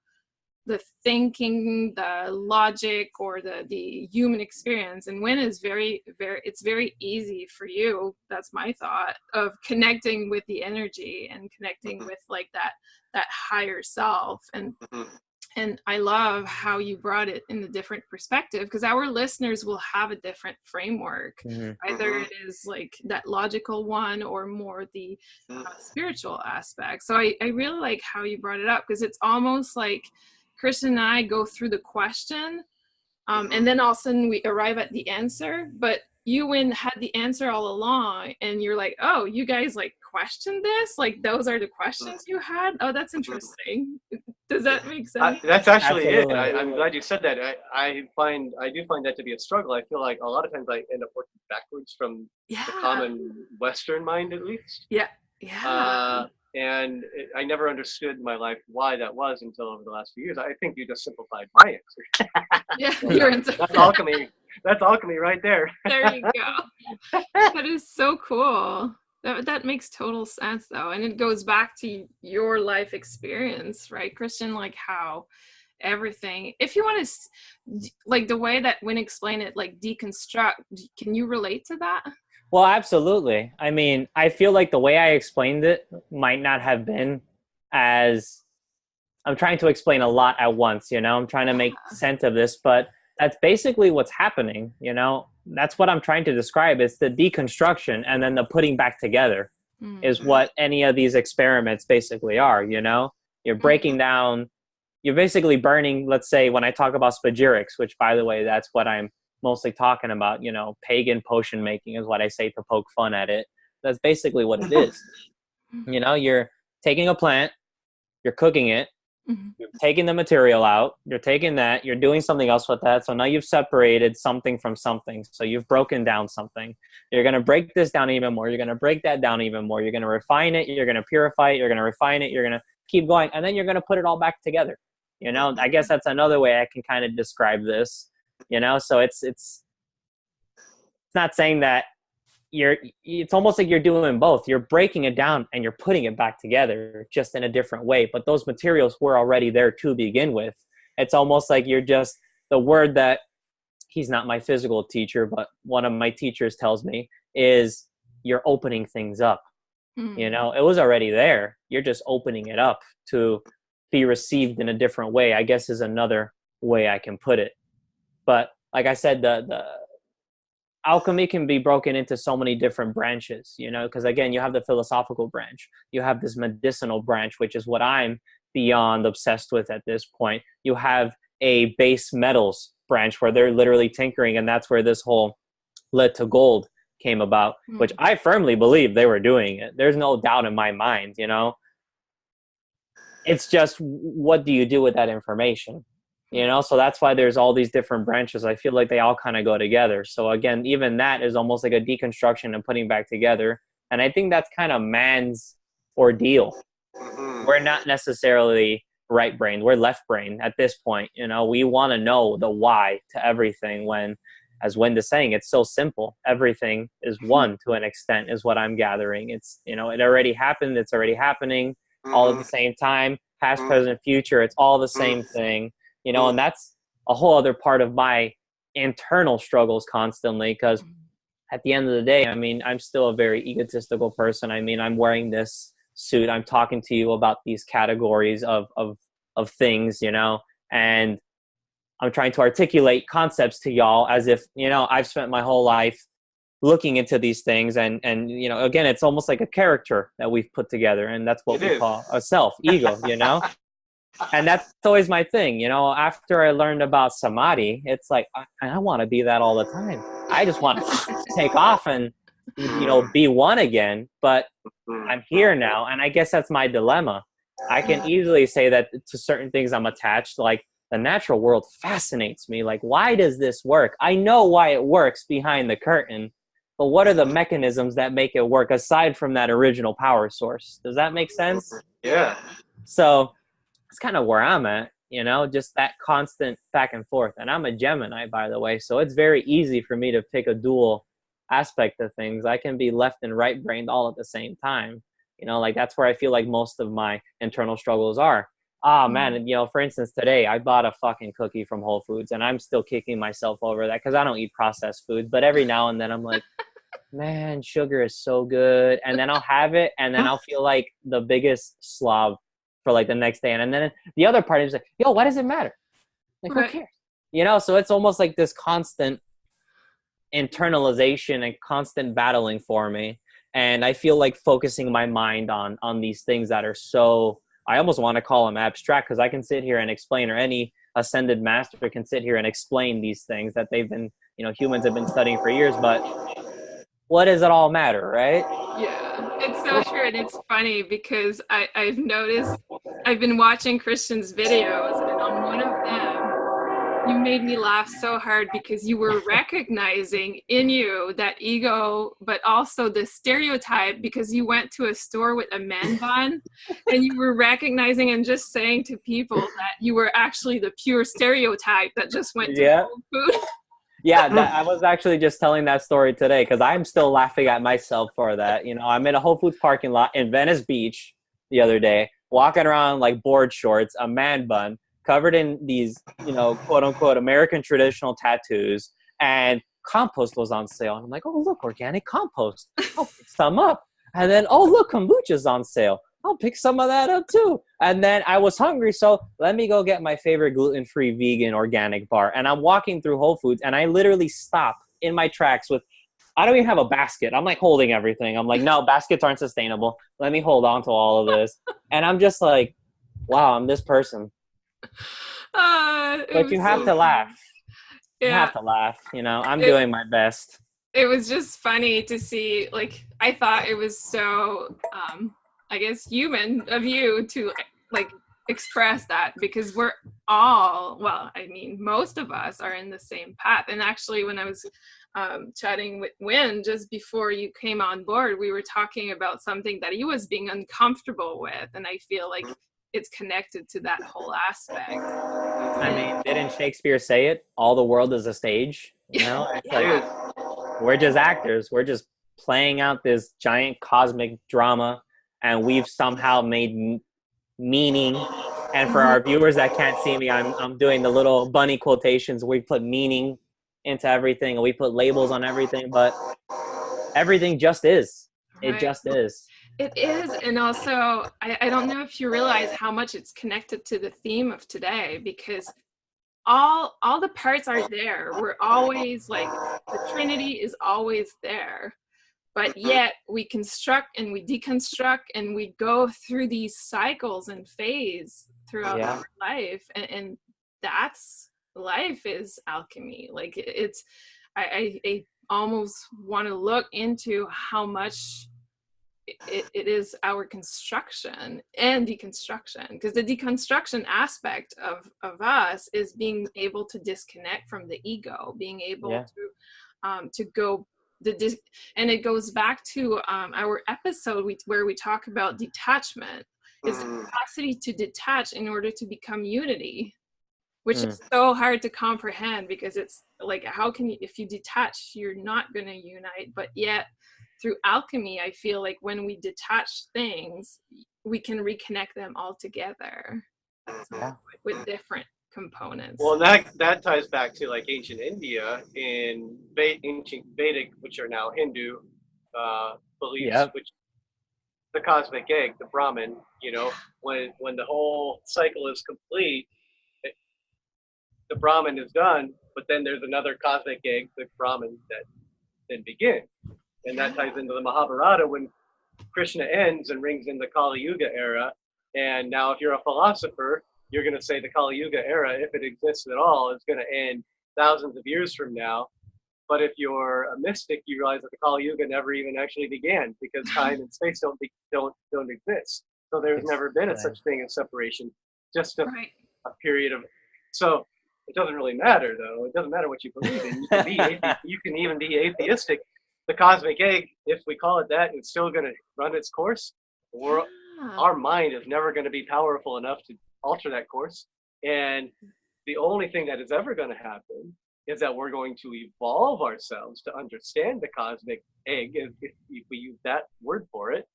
thinking, the logic, or the human experience, and Win is very it's very easy for you, that's my thought, of connecting with the energy and connecting with like that higher self. And I love how you brought it in a different perspective, because our listeners will have a different framework. Either it is like that logical one or more the spiritual aspect. So I really like how you brought it up, because it's almost like Christian and I go through the question, and then all of a sudden we arrive at the answer, but you had the answer all along, and you're like, oh, you guys like questioned this? Like those are the questions you had? Oh, that's interesting. Does that make sense? That's actually Absolutely. it. I'm glad you said that. I do find that to be a struggle. I feel like a lot of times I end up working backwards from the common Western mind, at least. And I never understood in my life why that was until over the last few years. I think you just simplified my answer. You're into that's alchemy. That's alchemy right there. There you go. That is so cool. That makes total sense, though, and it goes back to your life experience, right, Christian? Like how everything, if you want to, like the way that Win explained it, like deconstruct. Can you relate to that? Well, absolutely. I mean, I feel like the way I explained it might not have been as, I'm trying to explain a lot at once, I'm trying to make sense of this, but that's basically what's happening, That's what I'm trying to describe. It's the deconstruction and then the putting back together is what any of these experiments basically are, You're breaking down, you're basically burning, let's say, when I talk about spagyrics, which, by the way, that's what I'm mostly talking about, pagan potion making is what I say to poke fun at it. That's basically what it is. You're taking a plant, you're cooking it, you're taking the material out, you're taking that, you're doing something else with that. So now you've separated something from something. So you've broken down something. You're going to break this down even more. You're going to break that down even more. You're going to refine it. You're going to purify it. You're going to refine it. You're going to keep going. And then you're going to put it all back together. I guess that's another way I can kind of describe this, so it's not saying that it's almost like you're doing both. You're breaking it down and you're putting it back together just in a different way. But those materials were already there to begin with. It's almost like you're just the word that he's not my physical teacher, but one of my teachers tells me is you're opening things up. You know, it was already there. You're just opening it up to be received in a different way, I guess is another way I can put it. But like I said, the alchemy can be broken into so many different branches, you know, because again, you have the philosophical branch, you have this medicinal branch, which is what I'm beyond obsessed with at this point. You have a base metals branch where they're literally tinkering, and that's where this whole lead to gold came about, which I firmly believe they were doing it. There's no doubt in my mind, you know. It's just, what do you do with that information? You know, so that's why there's all these different branches. I feel like they all kind of go together. So again, even that is almost like a deconstruction and putting back together. And I think that's kind of man's ordeal. We're not necessarily right-brained. We're left-brained at this point. You know, we want to know the why to everything when, as Wind is saying, it's so simple. Everything is one to an extent is what I'm gathering. It's, you know, it already happened. It's already happening all at the same time. Past, present, future. It's all the same thing. You know, and that's a whole other part of my internal struggles constantly, because at the end of the day, I mean, I'm still a very egotistical person. I mean, I'm wearing this suit. I'm talking to you about these categories of things, you know, and I'm trying to articulate concepts to y'all as if, you know, I've spent my whole life looking into these things. And, you know, again, it's almost like a character that we've put together. And that's what we call a self, ego, you know. And that's always my thing, you know. After I learned about samadhi, it's like I want to be that all the time. I just want to take off and, you know, be one again. But I'm here now, and I guess that's my dilemma. I can easily say that to certain things I'm attached, like the natural world fascinates me. Like, why does this work? I know why it works behind the curtain, but what are the mechanisms that make it work aside from that original power source? Does that make sense? Yeah. So it's kind of where I'm at, you know, just that constant back and forth. And I'm a Gemini, by the way, so it's very easy for me to pick a dual aspect of things. I can be left and right brained all at the same time, you know, like that's where I feel like most of my internal struggles are. Man, and, you know, for instance, today I bought a fucking cookie from Whole Foods, and I'm still kicking myself over that because I don't eat processed foods, but every now and then I'm like, man, sugar is so good. And then I'll have it, and then I'll feel like the biggest slob for like the next day. And then the other part is like, yo, why does it matter? Like, who cares? You know, so it's almost like this constant internalization and constant battling for me. And I feel like focusing my mind on these things that are so, I almost want to call them abstract, because I can sit here and explain, or any ascended master can sit here and explain these things that they've been, you know, humans have been studying for years, but what does it all matter, right? Yeah, it's so true. And it's funny because I've noticed, I've been watching Christian's videos, and on one of them, you made me laugh so hard because you were recognizing in you that ego, but also the stereotype, because you went to a store with a man bun and you were recognizing and just saying to people that you were actually the pure stereotype that just went to food. Yeah, I was actually just telling that story today because I'm still laughing at myself for that. You know, I'm in a Whole Foods parking lot in Venice Beach the other day, walking around like board shorts, a man bun, covered in these, you know, quote unquote American traditional tattoos, and compost was on sale. And I'm like, oh, look, organic compost. I'll pick some up. And then, oh, look, kombucha's on sale. I'll pick some of that up too. And then I was hungry, so let me go get my favorite gluten-free vegan organic bar. And I'm walking through Whole Foods, and I literally stop in my tracks with, I don't even have a basket. I'm like holding everything. I'm like, no, baskets aren't sustainable. Let me hold on to all of this. And I'm just like, wow, I'm this person. But you have to laugh. You have to laugh. You know, I'm doing my best. It was just funny to see, like, I thought it was so, I guess, human of you to, like, express that, because we're all, well, I mean, most of us are in the same path. And actually, when I was chatting with Wind just before you came on board, we were talking about something that he was being uncomfortable with. And I feel like it's connected to that whole aspect. I mean, didn't Shakespeare say it? All the world is a stage. You know, it's like, we're just actors. We're just playing out this giant cosmic drama, and we've somehow made meaning. And for our viewers that can't see me, I'm doing the little bunny quotations. We put meaning into everything, and we put labels on everything, but everything just is. It Right. just is. It is. And also, I don't know if you realize how much it's connected to the theme of today, because all the parts are there. We're always like, the Trinity is always there. But yet we construct and we deconstruct and we go through these cycles and phase throughout our life. And that's, life is alchemy. Like it's, I almost want to look into how much it is our construction and deconstruction, because the deconstruction aspect of us is being able to disconnect from the ego, being able to go and it goes back to our episode where we talk about detachment, is the capacity to detach in order to become unity, which is so hard to comprehend, because it's like, how can you, if you detach, you're not going to unite. But yet through alchemy, I feel like when we detach things, we can reconnect them all together with different components. Well, that ties back to like ancient India in ancient Vedic, which are now Hindu beliefs, which the cosmic egg, the Brahman, you know, when the whole cycle is complete, the Brahman is done, but then there's another cosmic egg, the Brahman, that then begins. And that ties into the Mahabharata when Krishna ends and rings in the Kali Yuga era. And now if you're a philosopher, you're going to say the Kali Yuga era, if it exists at all, is going to end thousands of years from now. But if you're a mystic, you realize that the Kali Yuga never even actually began, because time and space don't exist. So there's never been a such thing as separation, just a period of. So it doesn't really matter, though. It doesn't matter what you believe in. You can even be atheistic. The cosmic egg, if we call it that, is still going to run its course. Our mind is never going to be powerful enough to alter that course. And the only thing that is ever going to happen is that we're going to evolve ourselves to understand the cosmic egg, if we use that word for it,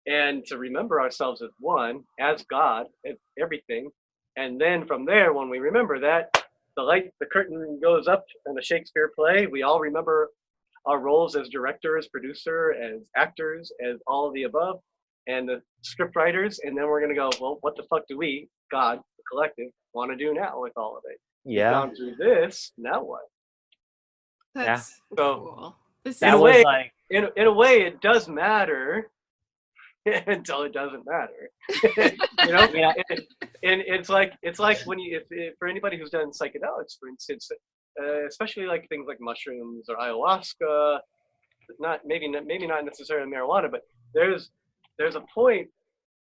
and to remember ourselves as one, as God, as everything. And then from there, when we remember that, the curtain goes up in a Shakespeare play. We all remember our roles as directors, producer, as actors, as all of the above, and the script writers. And then we're going to go, well, what the fuck do we, God, the collective, want to do now with all of it? We've gone through this, now what? That's cool. In a way, it does matter until it doesn't matter. You know? And it's like when you, if for anybody who's done psychedelics, for instance, especially like things like mushrooms or ayahuasca, maybe not necessarily marijuana, but there's a point,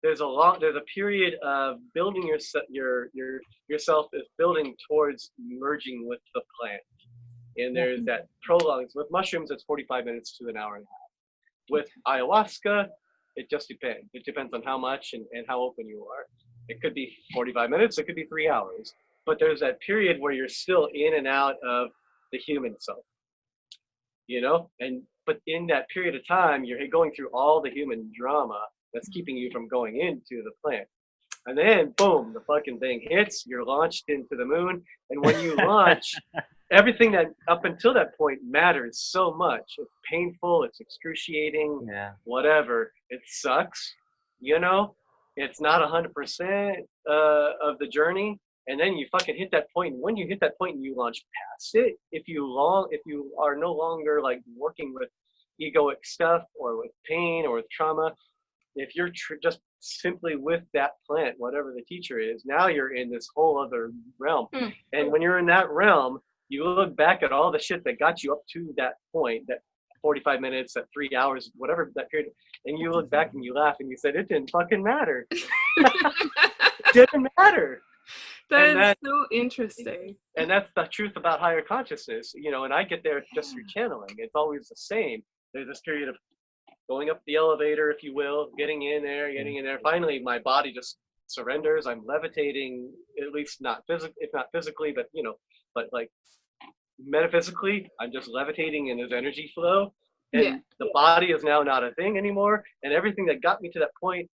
there's a period of building yourself is building towards merging with the plant, and there's that prolonged. With mushrooms, it's 45 minutes to an hour and a half. With ayahuasca, it just depends. It depends on how much and how open you are. It could be 45 minutes, it could be 3 hours. But there's that period where you're still in and out of the human self, you know? But in that period of time, you're going through all the human drama that's keeping you from going into the plant. And then, boom, the fucking thing hits, you're launched into the moon. And when you launch, everything that up until that point matters so much. It's painful, it's excruciating, whatever. It sucks, you know? It's not 100% of the journey. And then you fucking hit that point. And when you hit that point and you launch past it, if you are no longer like working with egoic stuff or with pain or with trauma, if you're just simply with that plant, whatever the teacher is, now you're in this whole other realm. And when you're in that realm, you look back at all the shit that got you up to that point, that 45 minutes, that 3 hours, whatever that period, and you look back and you laugh and you said, it didn't fucking matter. It didn't matter. That's so interesting. And that's the truth about higher consciousness, you know, and I get there just through channeling. It's always the same. There's this period of going up the elevator, if you will, getting in there. Finally, my body just surrenders. I'm levitating, at least not physically, but like metaphysically, I'm just levitating in this energy flow. Yeah. And the body is now not a thing anymore. And everything that got me to that point,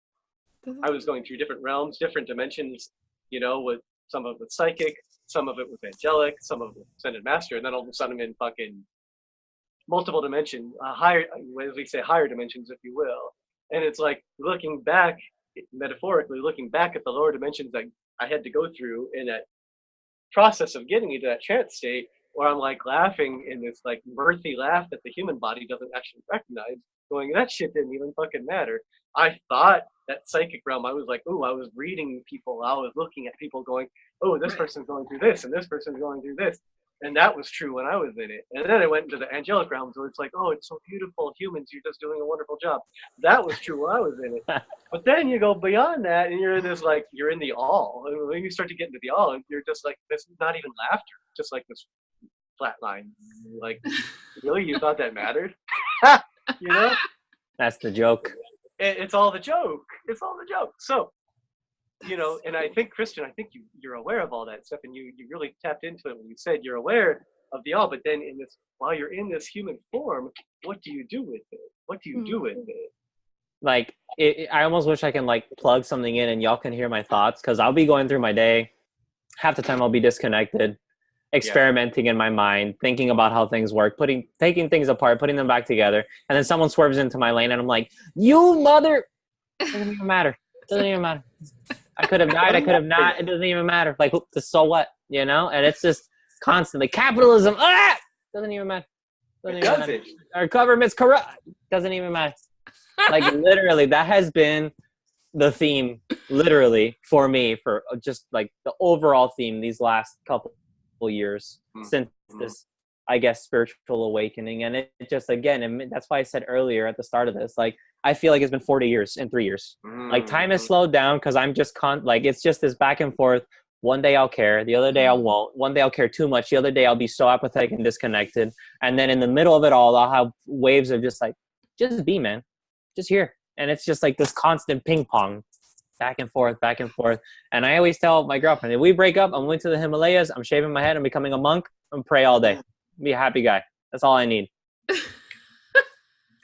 I was going through different realms, different dimensions, you know, with some of it psychic, some of it was angelic, some of it was ascended master, and then all of a sudden I'm in fucking multiple dimensions, higher, as we say, higher dimensions, if you will. And it's like looking back, metaphorically looking back at the lower dimensions that I had to go through in that process of getting into that trance state, where I'm like laughing in this like mirthy laugh that the human body doesn't actually recognize, going, that shit didn't even fucking matter. I thought that psychic realm, I was like, oh, I was reading people, I was looking at people going, oh, this person's going through this, and this person's going through this. And that was true when I was in it. And then I went into the angelic realms where it's like, oh, it's so beautiful, humans, you're just doing a wonderful job. That was true when I was in it. But then you go beyond that and you're in this, like, you're in the all. And when you start to get into the all, you're just like, this is not even laughter, just like this flat line. Like, really? You thought that mattered? You know? That's the joke. It's all the joke. It's all the joke. So, you know, and I think, Christian, I think you're aware of all that stuff, and you really tapped into it when you said you're aware of the all, but then in this, while you're in this human form, what do you do with it? What do you do with it? Like, I almost wish I can, like, plug something in and y'all can hear my thoughts, because I'll be going through my day. Half the time I'll be disconnected, experimenting in my mind, thinking about how things work, taking things apart, putting them back together, and then someone swerves into my lane, and I'm like, you mother... Doesn't even matter. Doesn't even matter. I could have died. I could have not. It doesn't even matter. Like, so what? You know? And it's just constantly capitalism. Ah! Doesn't even matter. Doesn't even matter. Our government's corrupt. Doesn't even matter. Like, literally, that has been the theme, literally, for me, for just like the overall theme these last couple years since this, I guess, spiritual awakening. And it just, again, and that's why I said earlier at the start of this, like, I feel like it's been 40 years in 3 years. Like, time has slowed down because I'm just like, it's just this back and forth. One day I'll care, the other day I won't. One day I'll care too much, the other day I'll be so apathetic and disconnected. And then in the middle of it all, I'll have waves of just like, just be, man, just here. And it's just like this constant ping pong, back and forth, back and forth. And I always tell my girlfriend, if we break up, I'm going to the Himalayas, I'm shaving my head, I'm becoming a monk, I'm pray all day. Be a happy guy. That's all I need.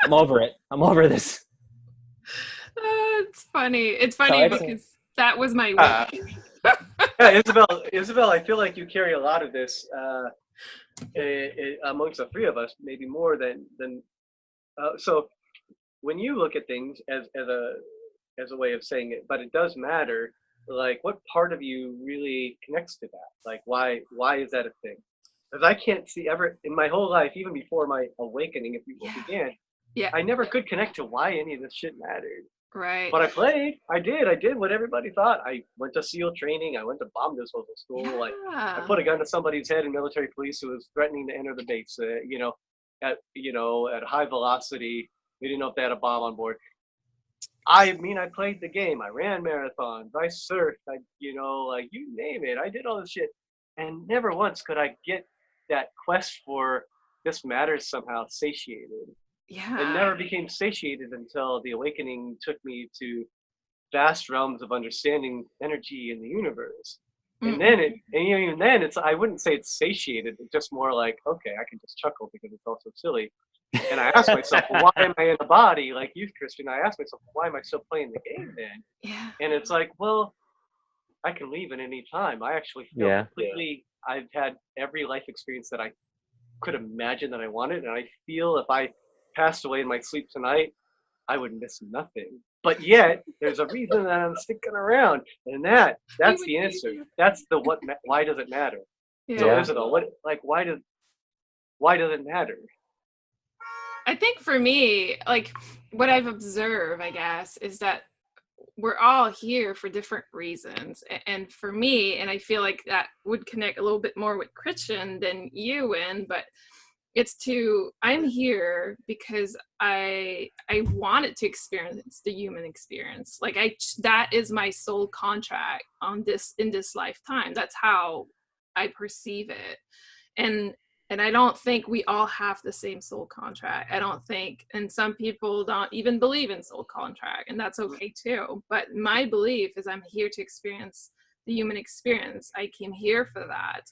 I'm over it. I'm over this. It's funny. It's funny because that was my week. Yeah, Isabel, I feel like you carry a lot of this amongst the three of us, maybe more than so when you look at things as a way of saying it, but it does matter, like, what part of you really connects to that? Like, why is that a thing? Because I can't see ever in my whole life, even before my awakening, if you will, began, I never could connect to why any of this shit mattered. Right. But I played. I did what everybody thought. I went to SEAL training. I went to bomb disposal school. Like, I put a gun to somebody's head in military police who was threatening to enter the base. At high velocity. We didn't know if they had a bomb on board. I mean, I played the game. I ran marathons. I surfed. You name it. I did all this shit, and never once could I get that quest for this matters somehow satiated. Yeah. It never became satiated until the awakening took me to vast realms of understanding energy in the universe. And then even then, I wouldn't say it's satiated. It's just more like, okay, I can just chuckle because it's also silly. And I ask myself, well, why am I in the body? Like you, Christian, I ask myself, why am I still playing the game then? Yeah. And it's like, well, I can leave at any time. I actually feel completely, I've had every life experience that I could imagine that I wanted. And I feel if I passed away in my sleep tonight, I would miss nothing. But yet, there's a reason that I'm sticking around, and that's the answer. That's the what. Why does it matter? Yeah. So Isabel, why does it matter? I think for me, like, what I've observed, I guess, is that we're all here for different reasons. And for me, and I feel like that would connect a little bit more with Christian than you, Win, but I'm here because I wanted to experience the human experience. Like, that is my soul contract in this lifetime. That's how I perceive it. And I don't think we all have the same soul contract. I don't think, and some people don't even believe in soul contract, and that's okay too. But my belief is I'm here to experience the human experience. I came here for that.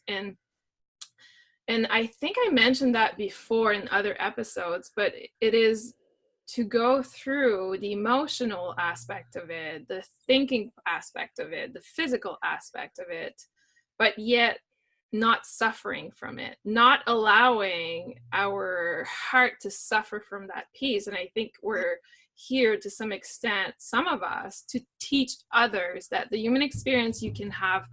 and I think I mentioned that before in other episodes, but it is to go through the emotional aspect of it, the thinking aspect of it, the physical aspect of it, but yet not suffering from it, not allowing our heart to suffer from that piece. And I think we're here to some extent, some of us, to teach others that the human experience, you can have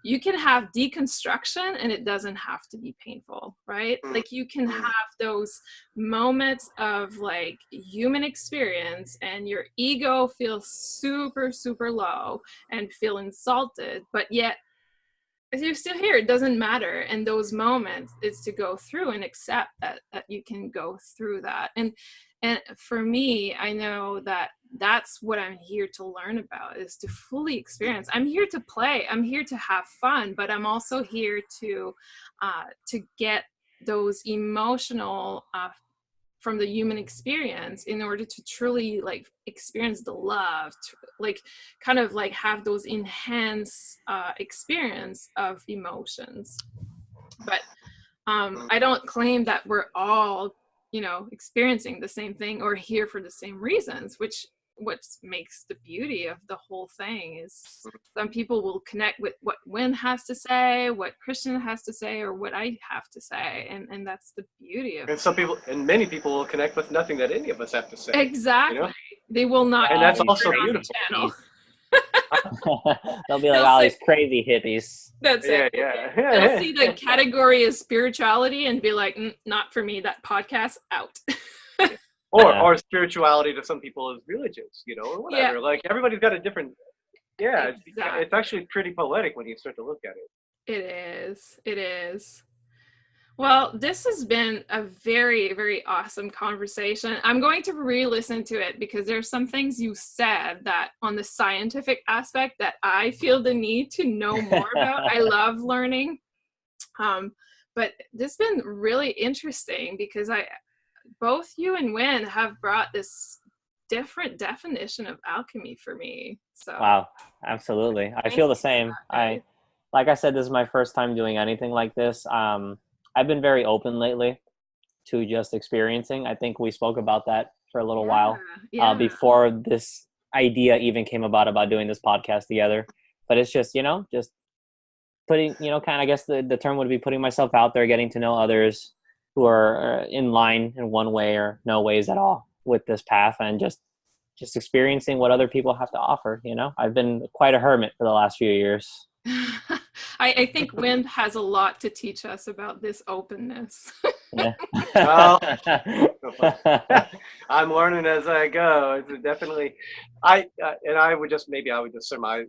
deconstruction and it doesn't have to be painful, right? Like you can have those moments of like human experience and your ego feels super, super low and feel insulted, but yet if you're still here, it doesn't matter. And those moments is to go through and accept that you can go through that. And for me, I know that that's what I'm here to learn about, is to fully experience. I'm here to play. I'm here to have fun, but I'm also here to get those emotional from the human experience in order to truly like experience the love, to, like kind of like have those enhanced experience of emotions. But I don't claim that we're all, you know, experiencing the same thing or here for the same reasons, which what makes the beauty of the whole thing is some people will connect with what Wynn has to say, what Christian has to say, or what I have to say, and that's the beauty of And some people, and many people will connect with nothing that any of us have to say. exactly. You know? They will not, and that's Wow, also turn on the beautiful. channel. They'll be like, They'll all say- these crazy hippies. That's Yeah, it. yeah. They'll see the category as spirituality and be like, not for me, that podcast, out. Or spirituality to some people is religious, you know, or whatever. Yeah. Like everybody's got a different. Yeah, Exactly. it's actually pretty poetic when you start to look at it. It is. It is. Well, this has been a very, very awesome conversation. I'm going to re-listen to it because there's some things you said that on the scientific aspect that I feel the need to know more about. I love learning. But this has been really interesting because both you and Wynn have brought this different definition of alchemy for me. So Wow, absolutely. I feel the same. Like I said, this is my first time doing anything like this. I've been very open lately to just experiencing. I think we spoke about that for a little while before this idea even came about doing this podcast together. But it's just, you know, just putting, you know, kind of, I guess the term would be putting myself out there, getting to know others who are in line in one way or no ways at all with this path, and just experiencing what other people have to offer. You know, I've been quite a hermit for the last few years. I think Wind has a lot to teach us about this openness. Yeah. Well, I'm learning as I go. It's definitely, I would just summarize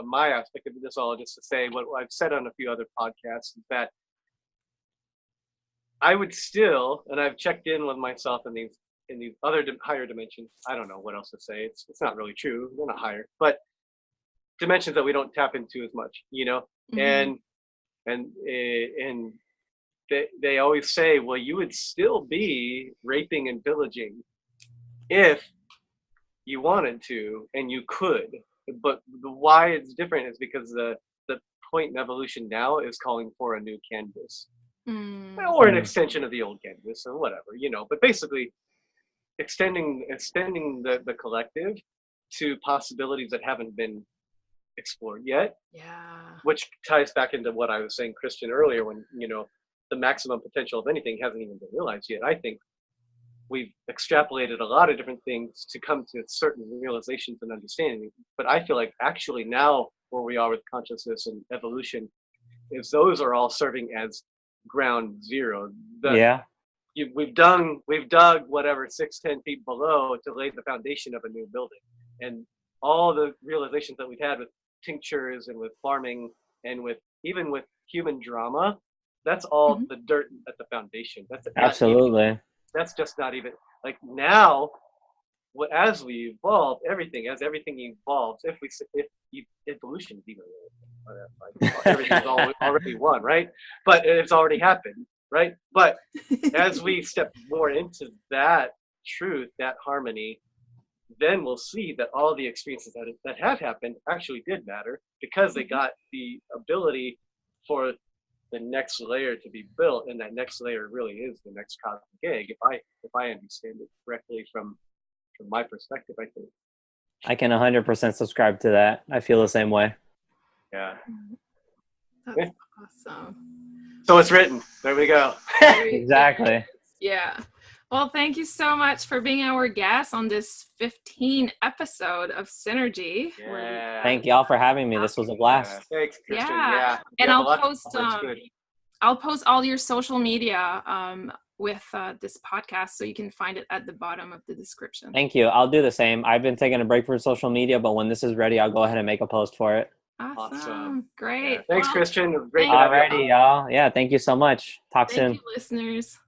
my aspect of this all just to say what I've said on a few other podcasts is that I would still, and I've checked in with myself in these other higher dimensions. I don't know what else to say. It's not really true. They're not higher, but dimensions that we don't tap into as much, you know. Mm-hmm. And they always say, well, you would still be raping and pillaging if you wanted to, and you could. But why it's different is because the point in evolution now is calling for a new canvas. Or an extension of the old canvas or whatever, you know, but basically extending the collective to possibilities that haven't been explored yet. Yeah. Which ties back into what I was saying, Christian, earlier, when, you know, the maximum potential of anything hasn't even been realized yet. I think we've extrapolated a lot of different things to come to certain realizations and understanding. But I feel like actually now where we are with consciousness and evolution is those are all serving as ground zero. We've dug whatever 6-10 feet below to lay the foundation of a new building, and all the realizations that we've had with tinctures and with farming and with even with human drama, that's all the dirt at the foundation. That's absolutely. That's just not even like now. As we evolve, everything evolves. If evolution is even everything's already one, right? But it's already happened, right? But as we step more into that truth, that harmony, then we'll see that all the experiences that have happened actually did matter because they got the ability for the next layer to be built, and that next layer really is the next cosmic egg. If I understand it correctly from my perspective, I think. I can 100% subscribe to that. I feel the same way. Yeah. That's awesome. So it's written. There we go. Exactly. Yeah. Well, thank you so much for being our guest on this 15 episode of Synergy. Yeah. Thank y'all for having me. This was a blast. Yeah. Thanks, Christian. Yeah. And I'll post all your social media with this podcast, so you can find it at the bottom of the description. Thank you. I'll do the same. I've been taking a break from social media, but when this is ready, I'll go ahead and make a post for it. Awesome. Great. Yeah. Thanks, well, Christian. It was great. Alrighty, y'all. Yeah, thank you so much. Talk soon. Thank you, listeners.